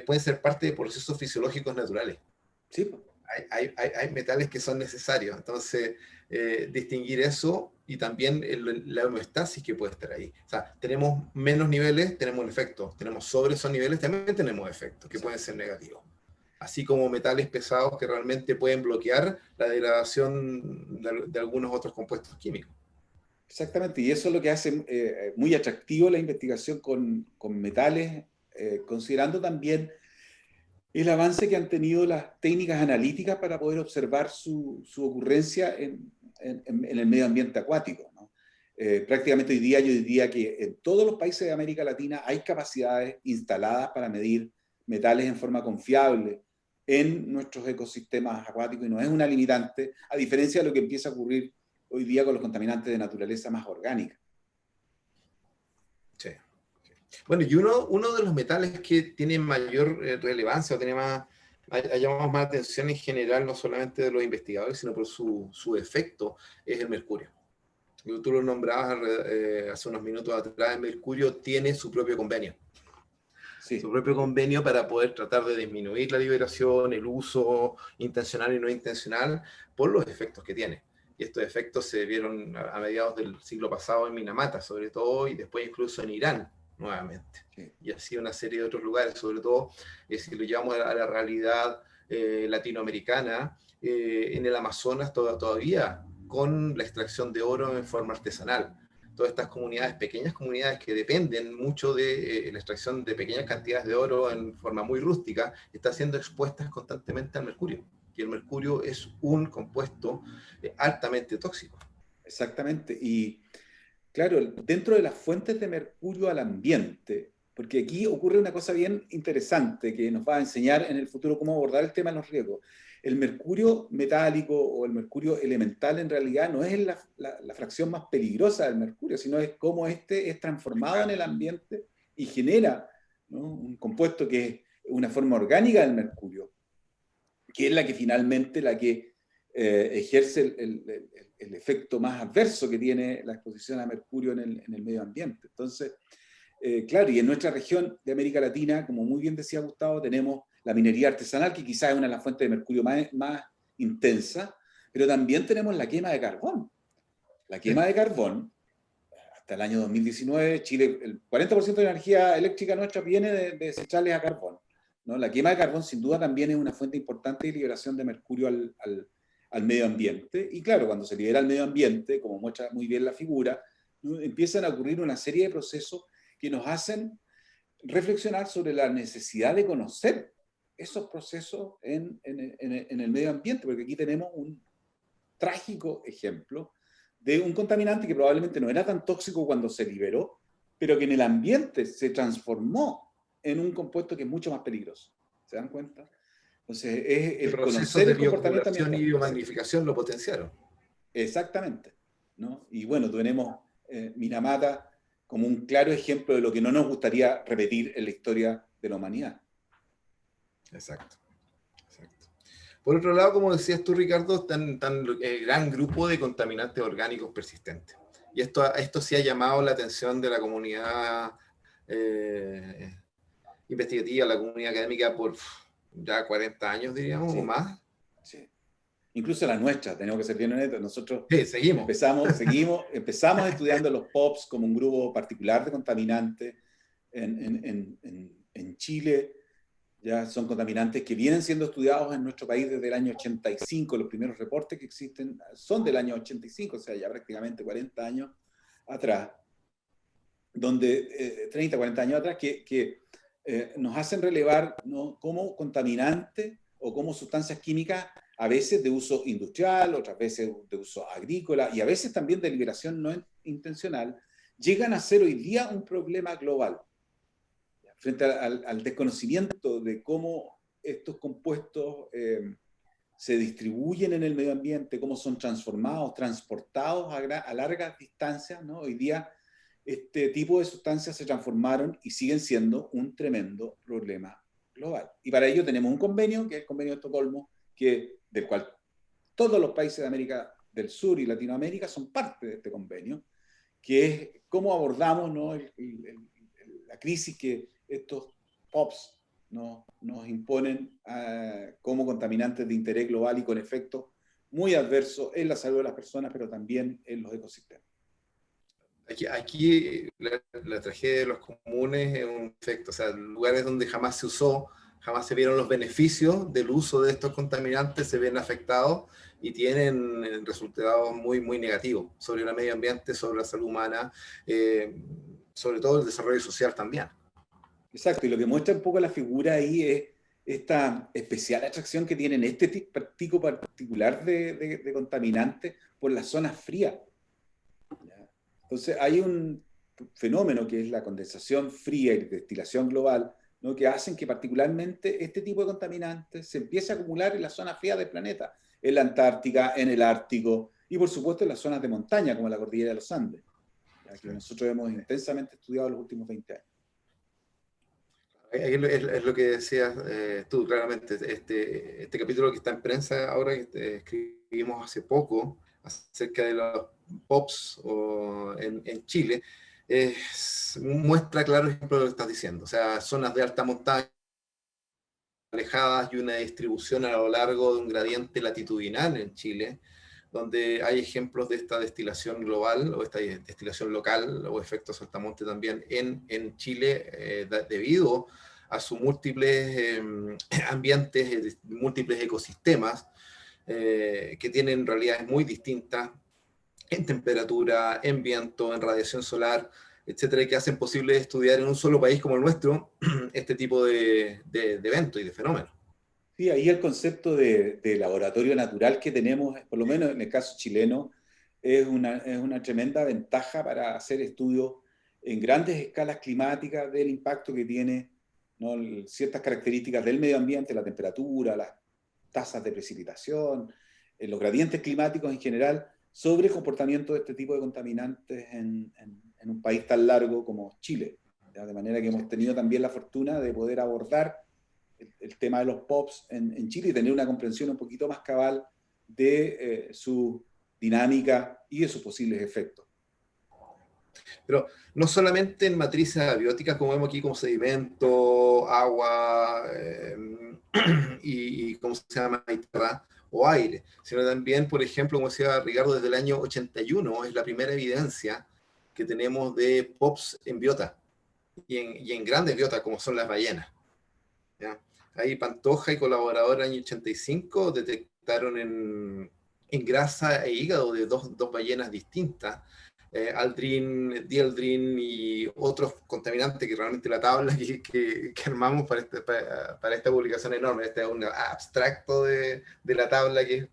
pueden ser parte de procesos fisiológicos naturales. Sí. Hay metales que son necesarios, entonces distinguir eso y también la homeostasis que puede estar ahí. O sea, tenemos menos niveles, tenemos un efecto, tenemos sobre esos niveles, también tenemos efectos que pueden ser negativos. Así como metales pesados que realmente pueden bloquear la degradación de algunos otros compuestos químicos. Exactamente, y eso es lo que hace muy atractivo la investigación con metales, considerando también el avance que han tenido las técnicas analíticas para poder observar su ocurrencia en el medio ambiente acuático, ¿no? Prácticamente hoy día yo diría que en todos los países de América Latina hay capacidades instaladas para medir metales en forma confiable en nuestros ecosistemas acuáticos y no es una limitante, a diferencia de lo que empieza a ocurrir hoy día con los contaminantes de naturaleza más orgánica. Sí. Bueno, y uno de los metales que tiene mayor relevancia o tiene ha llamado más atención en general, no solamente de los investigadores, sino por su efecto, es el mercurio. Tú lo nombrabas hace unos minutos atrás, el mercurio tiene su propio convenio. Sí. Su propio convenio para poder tratar de disminuir la liberación, el uso intencional y no intencional, por los efectos que tiene. Y estos efectos se vieron a mediados del siglo pasado en Minamata, sobre todo, y después incluso en Irán, nuevamente. Sí. Y así una serie de otros lugares, sobre todo, si lo llevamos a la realidad latinoamericana, en el Amazonas todavía, con la extracción de oro en forma artesanal. Todas estas comunidades, pequeñas comunidades que dependen mucho de la extracción de pequeñas cantidades de oro en forma muy rústica, están siendo expuestas constantemente al mercurio. Y el mercurio es un compuesto altamente tóxico. Exactamente. Y claro, dentro de las fuentes de mercurio al ambiente, porque aquí ocurre una cosa bien interesante que nos va a enseñar en el futuro cómo abordar el tema de los riesgos. El mercurio metálico o el mercurio elemental en realidad no es la fracción más peligrosa del mercurio, sino es cómo este es transformado en el ambiente y genera, ¿no?, un compuesto que es una forma orgánica del mercurio, que es la que finalmente ejerce el efecto más adverso que tiene la exposición a mercurio en el medio ambiente. Entonces, claro, y en nuestra región de América Latina, como muy bien decía Gustavo, tenemos la minería artesanal, que quizás es una de las fuentes de mercurio más intensa, pero también tenemos la quema de carbón. La quema de carbón, hasta el año 2019, Chile, el 40% de la energía eléctrica nuestra viene de centrales a carbón, ¿no? La quema de carbón sin duda también es una fuente importante de liberación de mercurio al medio ambiente. Y claro, cuando se libera al medio ambiente, como muestra muy bien la figura, ¿no?, empiezan a ocurrir una serie de procesos que nos hacen reflexionar sobre la necesidad de conocer esos procesos en el medio ambiente, porque aquí tenemos trágico ejemplo de un contaminante que probablemente no era tan tóxico cuando se liberó, pero que en el ambiente se transformó en un compuesto que es mucho más peligroso. ¿Se dan cuenta? Entonces, es Y el procesos conocer de el comportamiento bioacumulación y ambiental. biomagnificación lo potenciaron. Exactamente, ¿no? Y bueno, tenemos Minamata como un claro ejemplo de lo que no nos gustaría repetir en la historia de la humanidad. Exacto. Exacto. Por otro lado, como decías tú, Ricardo, tan gran grupo de contaminantes orgánicos persistentes. Y esto sí ha llamado la atención de la comunidad eh, investigativa, la comunidad académica por ya 40 años, diríamos, o Sí, más. sí. Incluso la nuestra, tenemos que ser bien honestos. Nosotros Sí, seguimos. empezamos estudiando los POPs como un grupo particular de contaminantes en Chile. Ya son contaminantes que vienen siendo estudiados en nuestro país desde el año 85. Los primeros reportes que existen son del año 85, o sea, ya prácticamente 40 años atrás, donde 30, 40 años atrás, que nos hacen relevar, ¿no?, como contaminantes o como sustancias químicas, a veces de uso industrial, otras veces de uso agrícola y a veces también de liberación no intencional, llegan a ser hoy día un problema global frente al desconocimiento de cómo estos compuestos se distribuyen en el medio ambiente, cómo son transformados, transportados a largas distancias, ¿no? Hoy día este tipo de sustancias se transformaron y siguen siendo un tremendo problema global. Y para ello tenemos un convenio, que es el Convenio de Estocolmo, del cual todos los países de América del Sur y Latinoamérica son parte de este convenio, que es cómo abordamos, ¿no?, la crisis que estos POPs nos imponen como contaminantes de interés global y con efectos muy adversos en la salud de las personas, pero también en los ecosistemas. Aquí la tragedia de los comunes es un efecto, o sea, lugares donde jamás se usó, jamás se vieron los beneficios del uso de estos contaminantes, se ven afectados y tienen resultados muy, muy negativos sobre el medio ambiente, sobre la salud humana, sobre todo el desarrollo social también. Exacto, y lo que muestra un poco la figura ahí es esta especial atracción que tienen este tipo particular de contaminantes por las zonas frías. ¿Ya? Entonces hay un fenómeno que es la condensación fría y destilación global, ¿no?, que hacen que particularmente este tipo de contaminantes se empiece a acumular en las zonas frías del planeta, en la Antártica, en el Ártico y por supuesto en las zonas de montaña como la cordillera de los Andes, ¿ya?, que nosotros hemos intensamente estudiado en los últimos 20 años. Es lo que decías tú, claramente. Este capítulo que está en prensa ahora, que escribimos hace poco, acerca de los POPs en Chile, muestra claro ejemplo de lo que estás diciendo. O sea, zonas de alta montaña, alejadas y una distribución a lo largo de un gradiente latitudinal en Chile, donde hay ejemplos de esta destilación global o esta destilación local o efecto saltamonte también en Chile, debido a sus múltiples ambientes, múltiples ecosistemas que tienen realidades muy distintas en temperatura, en viento, en radiación solar, etcétera, y que hacen posible estudiar en un solo país como el nuestro este tipo de eventos y de fenómenos. Sí, ahí el concepto de laboratorio natural que tenemos, por lo menos en el caso chileno, es una tremenda ventaja para hacer estudios en grandes escalas climáticas del impacto que tiene, ¿no?, ciertas características del medio ambiente, la temperatura, las tasas de precipitación, los gradientes climáticos en general, sobre el comportamiento de este tipo de contaminantes en un país tan largo como Chile. ¿Ya? De manera que hemos tenido también la fortuna de poder abordar el tema de los POPs en Chile y tener una comprensión un poquito más cabal de su dinámica y de sus posibles efectos. Pero no solamente en matrices abióticas, como vemos aquí, como sedimento, agua y ¿cómo se llama? Y tierra o aire, sino también, por ejemplo, como decía Ricardo, desde el año 81 es la primera evidencia que tenemos de POPs en biota y en grandes biotas como son las ballenas. ¿Ya? Ahí Pantoja y colaborador en el año 85 detectaron en grasa e hígado de dos ballenas distintas, aldrin, dieldrin y otros contaminantes que realmente la tabla que armamos para esta publicación enorme, este es un abstracto de la tabla que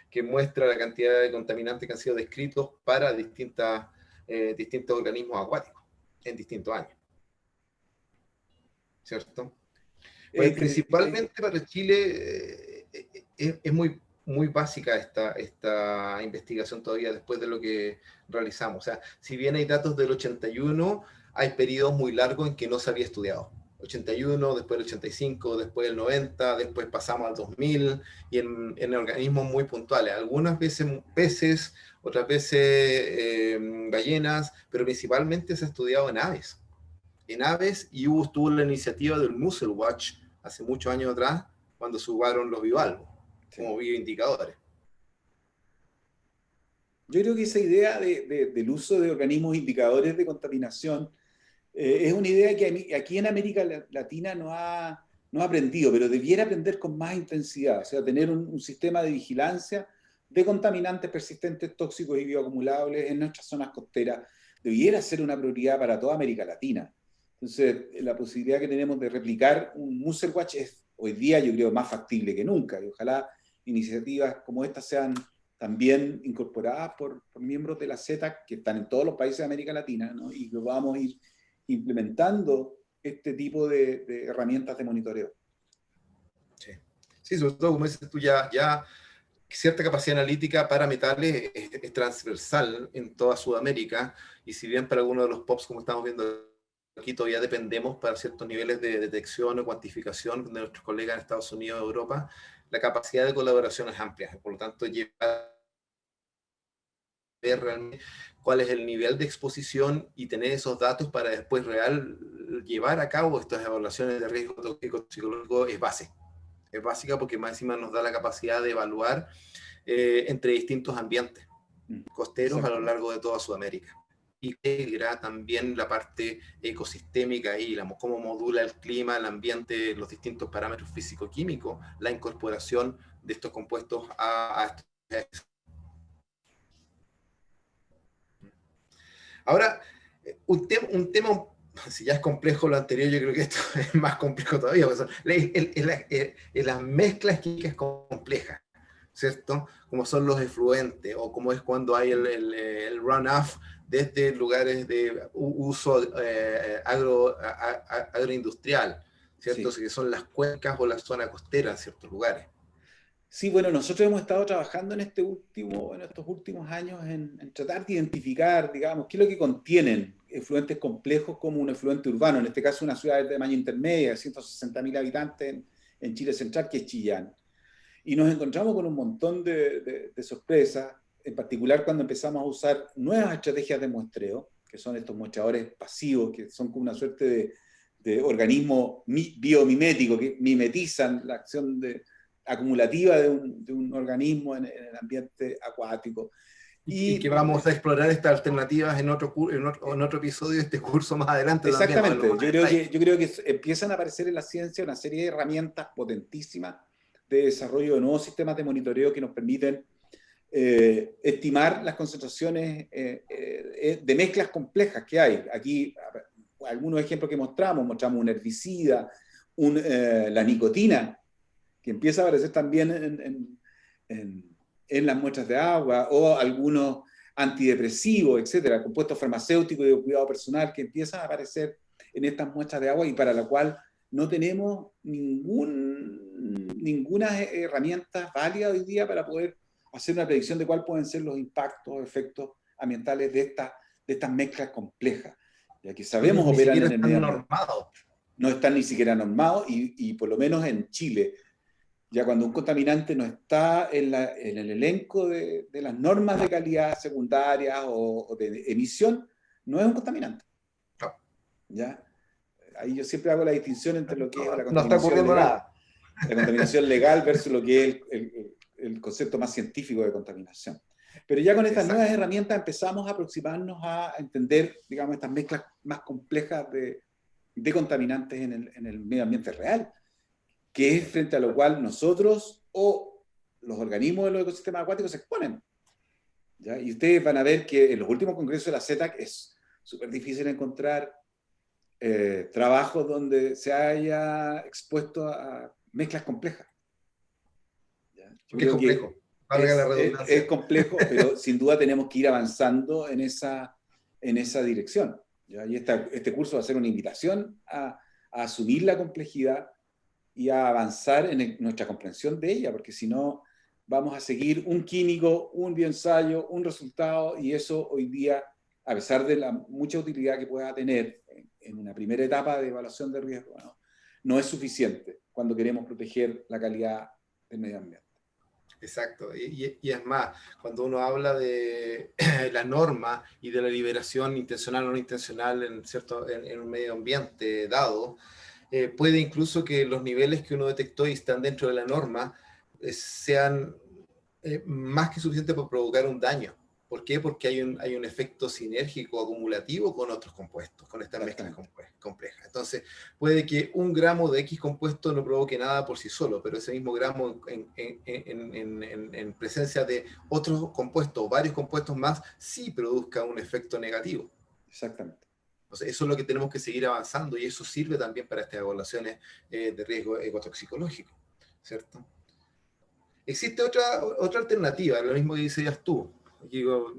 que muestra la cantidad de contaminantes que han sido descritos para distintos organismos acuáticos en distintos años, ¿cierto? Pues principalmente para Chile es muy básica esta investigación todavía después de lo que realizamos. O sea, si bien hay datos del 81, hay periodos muy largos en que no se había estudiado. 81, después el 85, después el 90, después pasamos al 2000 y en organismos muy puntuales. Algunas veces peces, otras veces ballenas, pero principalmente se ha estudiado en aves y estuvo la iniciativa del Muzzle Watch hace muchos años atrás, cuando se jugaron los bivalvos como bioindicadores. Yo creo que esa idea del uso de organismos indicadores de contaminación es una idea que aquí en América Latina no ha aprendido, pero debiera aprender con más intensidad, o sea, tener un sistema de vigilancia de contaminantes persistentes, tóxicos y bioacumulables en nuestras zonas costeras, debiera ser una prioridad para toda América Latina. Entonces, la posibilidad que tenemos de replicar un Muzzle Watch es hoy día, yo creo, más factible que nunca, y ojalá iniciativas como estas sean también incorporadas por miembros de la CETAC que están en todos los países de América Latina, ¿no? Y que vamos a ir implementando este tipo de herramientas de monitoreo. Sí. Sí, sobre todo, como dices tú, ya cierta capacidad analítica para metales es transversal en toda Sudamérica, y si bien para algunos de los POPs, como estamos viendo aquí, todavía dependemos para ciertos niveles de detección o cuantificación de nuestros colegas en Estados Unidos o Europa, la capacidad de colaboración es amplia, por lo tanto, llevar ver realmente cuál es el nivel de exposición y tener esos datos para después llevar a cabo estas evaluaciones de riesgo tóxico psicológico es básica porque más encima nos da la capacidad de evaluar entre distintos ambientes costeros a lo largo de toda Sudamérica. Y integra también la parte ecosistémica y cómo modula el clima, el ambiente, los distintos parámetros físico-químicos, la incorporación de estos compuestos a estos. Ahora, un tema, si ya es complejo lo anterior, yo creo que esto es más complejo todavía, porque las mezclas químicas complejas, ¿cierto? Como son los efluentes, o como es cuando hay el runoff desde lugares de uso agroindustrial, ¿cierto? Sí. Que son las cuencas o la zona costera en ciertos lugares. Sí, bueno, nosotros hemos estado trabajando en estos últimos años en tratar de identificar, digamos, qué es lo que contienen efluentes complejos como un efluente urbano, en este caso una ciudad de tamaño intermedia, de 160.000 habitantes en Chile Central, que es Chillán. Y nos encontramos con un montón de sorpresas, en particular cuando empezamos a usar nuevas estrategias de muestreo, que son estos muestreadores pasivos, que son como una suerte de organismo biomimético, que mimetizan la acción acumulativa de un organismo en el ambiente acuático. Y que vamos a explorar estas alternativas en otro episodio de este curso más adelante. Exactamente, también, yo creo que empiezan a aparecer en la ciencia una serie de herramientas potentísimas de desarrollo de nuevos sistemas de monitoreo que nos permiten estimar las concentraciones de mezclas complejas que hay. Aquí, algunos ejemplos que mostramos un herbicida, la nicotina, que empieza a aparecer también en las muestras de agua, o algunos antidepresivos, etcétera, compuestos farmacéuticos y de cuidado personal que empiezan a aparecer en estas muestras de agua y para la cual no tenemos ninguna herramienta válida hoy día para poder hacer una predicción de cuáles pueden ser los impactos o efectos ambientales de estas mezclas complejas, ya que sabemos ni operan siquiera en el están medio ambiente. normados. No están ni siquiera normados y por lo menos en Chile, ya cuando un contaminante no está en el elenco de las normas de calidad secundarias o de emisión, no es un contaminante. No, ¿Ya? Ahí yo siempre hago la distinción entre lo que es la no está contaminación ocurriendo legal, nada. la contaminación legal versus lo que es el concepto más científico de contaminación. Pero ya con estas Exacto. nuevas herramientas empezamos a aproximarnos a entender, digamos, estas mezclas más complejas de contaminantes en el medio ambiente real, que es frente a lo cual nosotros o los organismos de los ecosistemas acuáticos se exponen. ¿Ya? Y ustedes van a ver que en los últimos congresos de la CETAC es súper difícil encontrar trabajos donde se haya expuesto a mezclas complejas. ¿Ya? Yo Porque es creo que complejo. valga la redundancia. Es complejo, pero sin duda tenemos que ir avanzando en esa dirección, ¿ya? Y este curso va a ser una invitación a asumir la complejidad y a avanzar en nuestra comprensión de ella, porque si no vamos a seguir un químico, un bioensayo, un resultado, y eso hoy día, a pesar de la mucha utilidad que pueda tener en una primera etapa de evaluación de riesgo, no es suficiente cuando queremos proteger la calidad del medio ambiente. Exacto, y es más, cuando uno habla de la norma y de la liberación intencional o no intencional en un medio ambiente dado, puede incluso que los niveles que uno detectó y están dentro de la norma sean más que suficientes para provocar un daño. ¿Por qué? Porque hay un efecto sinérgico acumulativo con otros compuestos, con estas mezclas complejas. Entonces, puede que un gramo de X compuesto no provoque nada por sí solo, pero ese mismo gramo en presencia de otros compuestos o varios compuestos más, sí produzca un efecto negativo. Exactamente. Entonces, eso es lo que tenemos que seguir avanzando y eso sirve también para estas evaluaciones de riesgo ecotoxicológico, ¿cierto? Existe otra alternativa, lo mismo que decías tú, digo,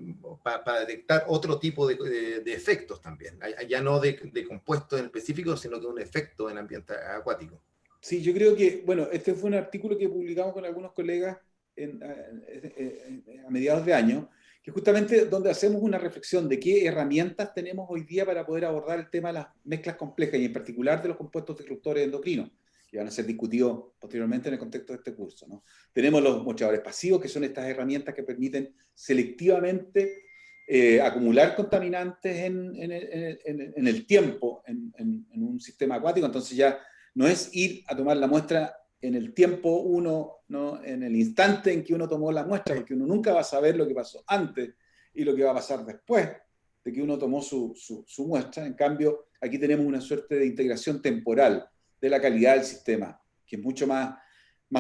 para detectar otro tipo de efectos también, ya no de compuestos en específico, sino que un efecto en ambiente acuático. Sí, yo creo que, bueno, este fue un artículo que publicamos con algunos colegas a mediados de año, que justamente donde hacemos una reflexión de qué herramientas tenemos hoy día para poder abordar el tema de las mezclas complejas y en particular de los compuestos disruptores endocrinos, que van a ser discutidos posteriormente en el contexto de este curso, ¿no? Tenemos los mostradores pasivos, que son estas herramientas que permiten selectivamente acumular contaminantes en el tiempo en un sistema acuático. Entonces ya no es ir a tomar la muestra en el tiempo uno, ¿no? En el instante en que uno tomó la muestra, porque uno nunca va a saber lo que pasó antes y lo que va a pasar después de que uno tomó su muestra. En cambio, aquí tenemos una suerte de integración temporal de la calidad del sistema, que es mucho más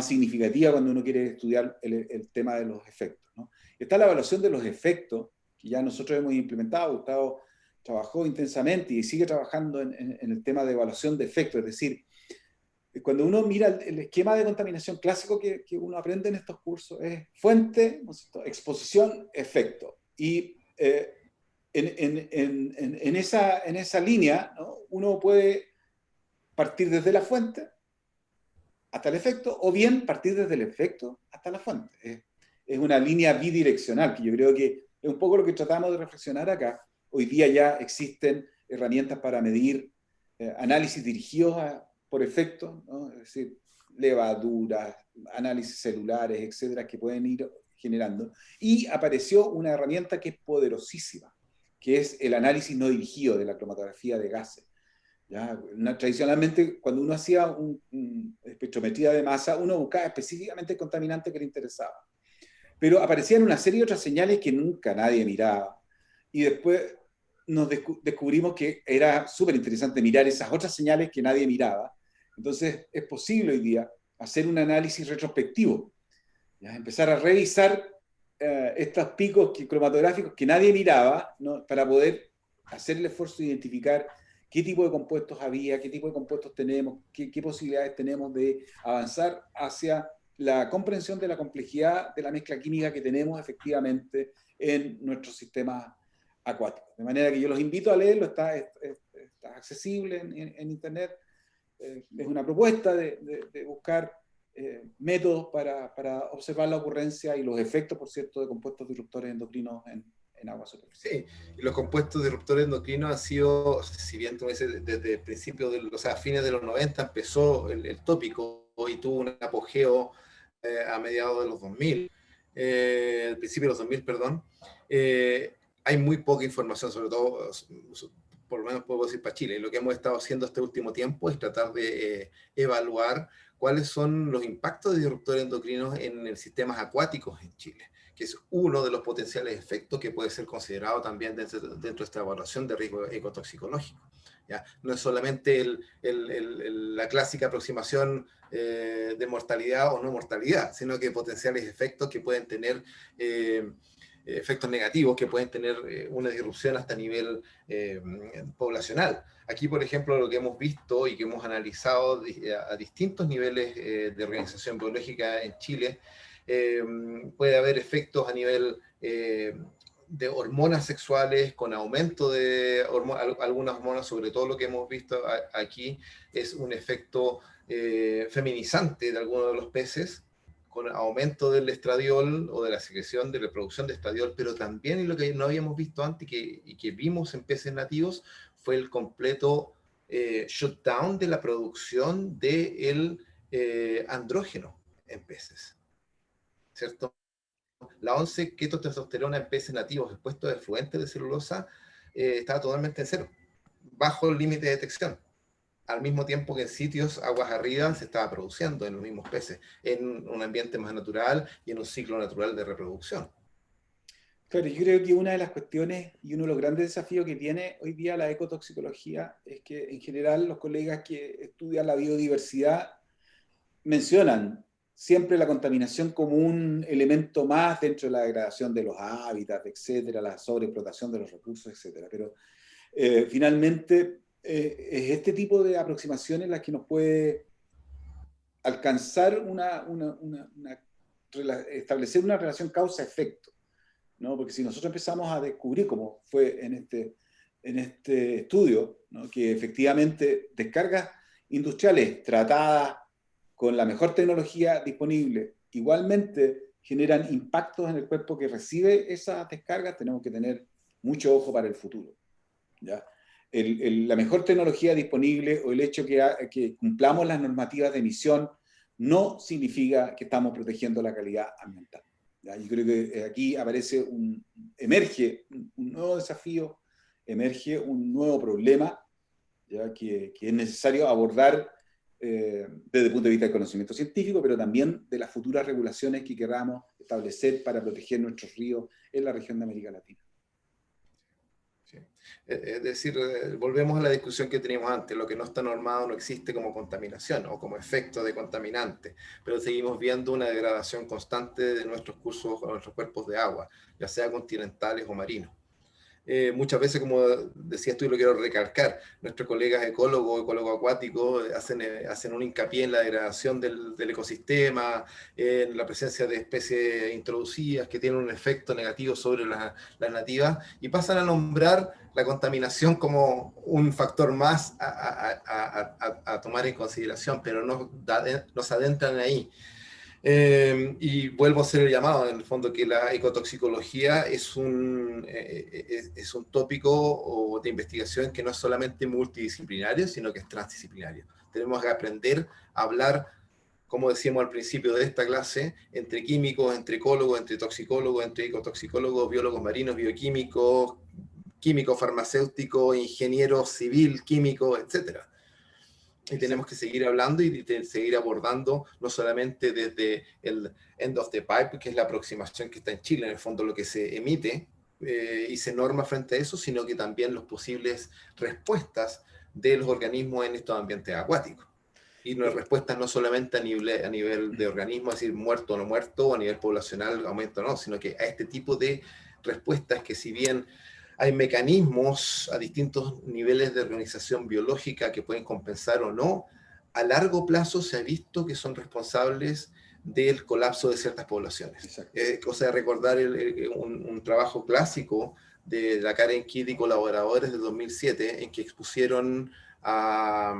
significativa cuando uno quiere estudiar el tema de los efectos, ¿no? Está la evaluación de los efectos, que ya nosotros hemos implementado. Gustavo trabajó intensamente y sigue trabajando en el tema de evaluación de efectos, es decir, cuando uno mira el esquema de contaminación clásico que uno aprende en estos cursos, es fuente, ¿no es cierto?, exposición, efecto. Y en esa línea, ¿no?, uno puede partir desde la fuente hasta el efecto, o bien partir desde el efecto hasta la fuente. Es una línea bidireccional, que yo creo que es un poco lo que tratamos de reflexionar acá. Hoy día ya existen herramientas para medir análisis dirigidos por efecto, ¿no? Es decir, levaduras, análisis celulares, etcétera, que pueden ir generando. Y apareció una herramienta que es poderosísima, que es el análisis no dirigido de la cromatografía de gases. ¿Ya? Tradicionalmente, cuando uno hacía una espectrometría de masa, uno buscaba específicamente el contaminante que le interesaba. Pero aparecían una serie de otras señales que nunca nadie miraba. Y después nos descubrimos que era súper interesante mirar esas otras señales que nadie miraba. Entonces es posible hoy día hacer un análisis retrospectivo, ¿ya? Empezar a revisar estos picos cromatográficos que nadie miraba, ¿no?, para poder hacer el esfuerzo de identificar qué tipo de compuestos había, qué tipo de compuestos tenemos, qué posibilidades tenemos de avanzar hacia la comprensión de la complejidad de la mezcla química que tenemos efectivamente en nuestros sistemas acuáticos. De manera que yo los invito a leerlo, está accesible en Internet. Es una propuesta de buscar métodos para observar la ocurrencia y los efectos, por cierto, de compuestos disruptores endocrinos en agua superficial. Sí, y los compuestos disruptores endocrinos han sido, si bien tú dices, desde el principio, o sea, a fines de los 90 empezó el tópico y tuvo un apogeo a mediados de los 2000, al principio de los 2000, perdón. Hay muy poca información, sobre todo, por lo menos puedo decir para Chile. Lo que hemos estado haciendo este último tiempo es tratar de evaluar cuáles son los impactos de disruptores endocrinos en el sistemas acuáticos en Chile, que es uno de los potenciales efectos que puede ser considerado también dentro de esta evaluación de riesgo ecotoxicológico. ¿Ya? No es solamente la clásica aproximación de mortalidad o no mortalidad, sino que potenciales efectos que pueden tener efectos negativos, que pueden tener una disrupción hasta nivel poblacional. Aquí, por ejemplo, lo que hemos visto y que hemos analizado a distintos niveles de organización biológica en Chile, puede haber efectos a nivel de hormonas sexuales, con aumento de algunas hormonas, sobre todo lo que hemos visto aquí es un efecto feminizante de algunos de los peces, con aumento del estradiol o de la secreción de la producción de estradiol, pero también, y lo que no habíamos visto antes y que vimos en peces nativos, fue el completo shutdown de la producción del andrógeno en peces, ¿cierto? La 11 ketotestosterona en peces nativos expuestos a efluentes de celulosa estaba totalmente en cero, bajo el límite de detección, al mismo tiempo que en sitios aguas arriba se estaba produciendo en los mismos peces, en un ambiente más natural y en un ciclo natural de reproducción. Claro, yo creo que una de las cuestiones y uno de los grandes desafíos que tiene hoy día la ecotoxicología es que en general los colegas que estudian la biodiversidad mencionan siempre la contaminación como un elemento más dentro de la degradación de los hábitats, etcétera, la sobreexplotación de los recursos, etcétera. Pero finalmente es este tipo de aproximaciones las que nos puede alcanzar establecer una relación causa-efecto, ¿no? Porque si nosotros empezamos a descubrir, como fue en este estudio, ¿no? Que efectivamente descargas industriales tratadas con la mejor tecnología disponible igualmente generan impactos en el cuerpo que recibe esas descargas, tenemos que tener mucho ojo para el futuro, ¿ya? La mejor tecnología disponible o el hecho que cumplamos las normativas de emisión no significa que estamos protegiendo la calidad ambiental. ¿Ya? Yo creo que aquí emerge un nuevo desafío, emerge un nuevo problema, ¿ya? Que es necesario abordar desde el punto de vista del conocimiento científico, pero también de las futuras regulaciones que queramos establecer para proteger nuestros ríos en la región de América Latina. Sí. Es decir, volvemos a la discusión que teníamos antes, lo que no está normado no existe como contaminación o como efecto de contaminante, pero seguimos viendo una degradación constante de nuestros cursos o nuestros cuerpos de agua, ya sea continentales o marinos. Muchas veces, como decías tú y lo quiero recalcar, nuestros colegas ecólogos acuáticos, hacen un hincapié en la degradación del ecosistema, en la presencia de especies introducidas que tienen un efecto negativo sobre las nativas, y pasan a nombrar la contaminación como un factor más a tomar en consideración, pero no se adentran ahí. Y vuelvo a hacer el llamado, en el fondo, que la ecotoxicología es es un tópico de investigación que no es solamente multidisciplinario, sino que es transdisciplinario. Tenemos que aprender a hablar, como decíamos al principio de esta clase, entre químicos, entre ecólogos, entre toxicólogos, entre ecotoxicólogos, biólogos marinos, bioquímicos, químicos farmacéuticos, ingenieros civil, químicos, etcétera. Y tenemos que seguir hablando y seguir abordando, no solamente desde el end of the pipe, que es la aproximación que está en Chile, en el fondo lo que se emite y se norma frente a eso, sino que también las posibles respuestas de los organismos en estos ambientes acuáticos. Y no respuestas no solamente a nivel de organismo, es decir, muerto o no muerto, o a nivel poblacional, aumento o no, sino que a este tipo de respuestas que, si bien hay mecanismos a distintos niveles de organización biológica que pueden compensar o no, a largo plazo se ha visto que son responsables del colapso de ciertas poblaciones. O sea, recordar un trabajo clásico de la Karen Kidd y colaboradores de 2007, en que expusieron a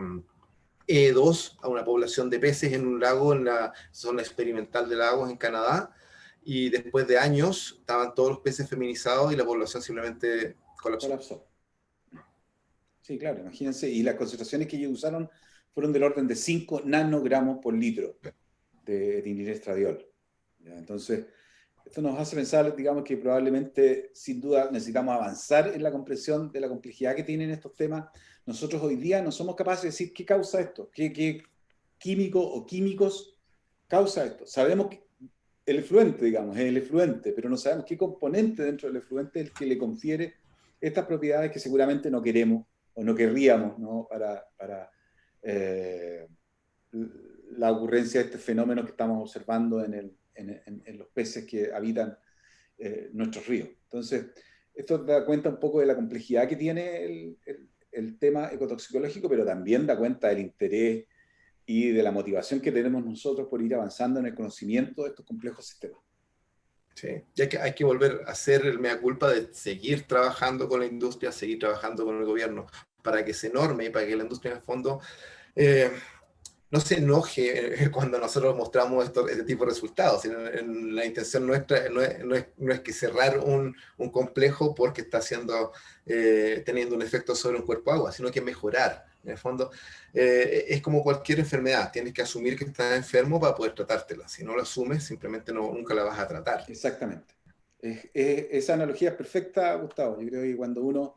E2 a una población de peces en un lago en la zona experimental de lagos en Canadá, y después de años estaban todos los peces feminizados y la población simplemente colapsó. Sí, claro, imagínense. Y las concentraciones que ellos usaron fueron del orden de 5 nanogramos por litro de dinilestradiol. Entonces, esto nos hace pensar, digamos, que probablemente, sin duda, necesitamos avanzar en la comprensión de la complejidad que tienen estos temas. Nosotros hoy día no somos capaces de decir qué causa esto, qué químico o químicos causa esto. Sabemos que el efluente, digamos, es el efluente, pero no sabemos qué componente dentro del efluente es el que le confiere estas propiedades que seguramente no queremos o no querríamos, ¿no? Para la ocurrencia de este fenómeno que estamos observando en los peces que habitan nuestros ríos. Entonces, esto da cuenta un poco de la complejidad que tiene el tema ecotoxicológico, pero también da cuenta del interés y de la motivación que tenemos nosotros por ir avanzando en el conocimiento de estos complejos sistemas. Sí, ya que hay que volver a hacer el mea culpa de seguir trabajando con la industria, seguir trabajando con el gobierno, para que se norme y para que la industria en el fondo no se enoje cuando nosotros mostramos este tipo de resultados. La intención nuestra no es que cerrar un complejo porque está teniendo un efecto sobre un cuerpo agua, sino que mejorar. En el fondo, es como cualquier enfermedad, tienes que asumir que estás enfermo para poder tratártela. Si no lo asumes, simplemente nunca la vas a tratar. Exactamente. Esa analogía es perfecta, Gustavo. Yo creo que cuando uno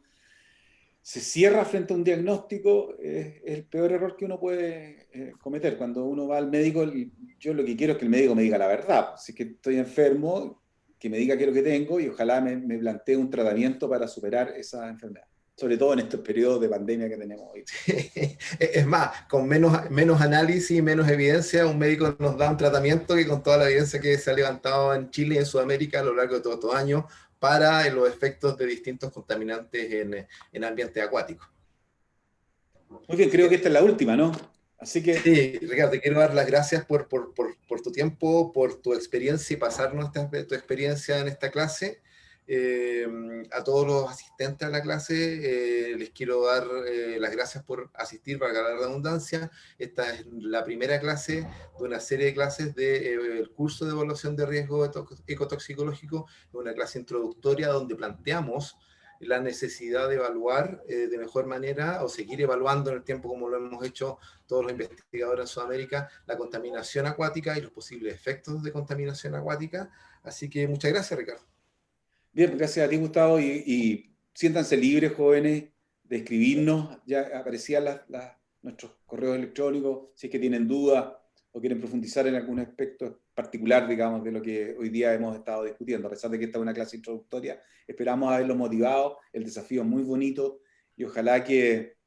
se cierra frente a un diagnóstico, es el peor error que uno puede cometer. Cuando uno va al médico, yo lo que quiero es que el médico me diga la verdad. Si es que estoy enfermo, que me diga qué es lo que tengo y ojalá me plantee un tratamiento para superar esa enfermedad. Sobre todo en estos periodos de pandemia que tenemos hoy. Es más, con menos análisis, menos evidencia, un médico nos da un tratamiento que con toda la evidencia que se ha levantado en Chile y en Sudamérica a lo largo de todos estos años para los efectos de distintos contaminantes en ambientes acuáticos. Muy bien, creo que esta es la última, ¿no? Así que, Sí, Ricardo, te quiero dar las gracias por tu tiempo, por tu experiencia y pasarnos tu experiencia en esta clase. A todos los asistentes a la clase les quiero dar las gracias por asistir, para la redundancia. Esta es la primera clase de una serie de clases del curso de evaluación de riesgo ecotoxicológico, una clase introductoria donde planteamos la necesidad de evaluar de mejor manera o seguir evaluando en el tiempo como lo hemos hecho todos los investigadores en Sudamérica, la contaminación acuática y los posibles efectos de contaminación acuática. Así que muchas gracias, Ricardo. bien, gracias a ti, Gustavo, y siéntanse libres, jóvenes, de escribirnos. Ya aparecían nuestros correos electrónicos, si es que tienen dudas o quieren profundizar en algún aspecto particular, digamos, de lo que hoy día hemos estado discutiendo. A pesar de que esta es una clase introductoria, esperamos haberlos motivado. El desafío es muy bonito y ojalá que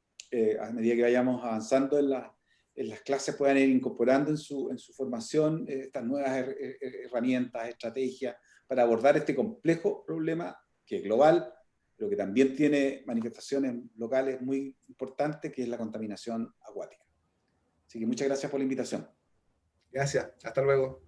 a medida que vayamos avanzando en las clases puedan ir incorporando en su formación estas nuevas herramientas, estrategias para abordar este complejo problema que es global, pero que también tiene manifestaciones locales muy importantes, que es la contaminación acuática. Así que muchas gracias por la invitación. Gracias, hasta luego.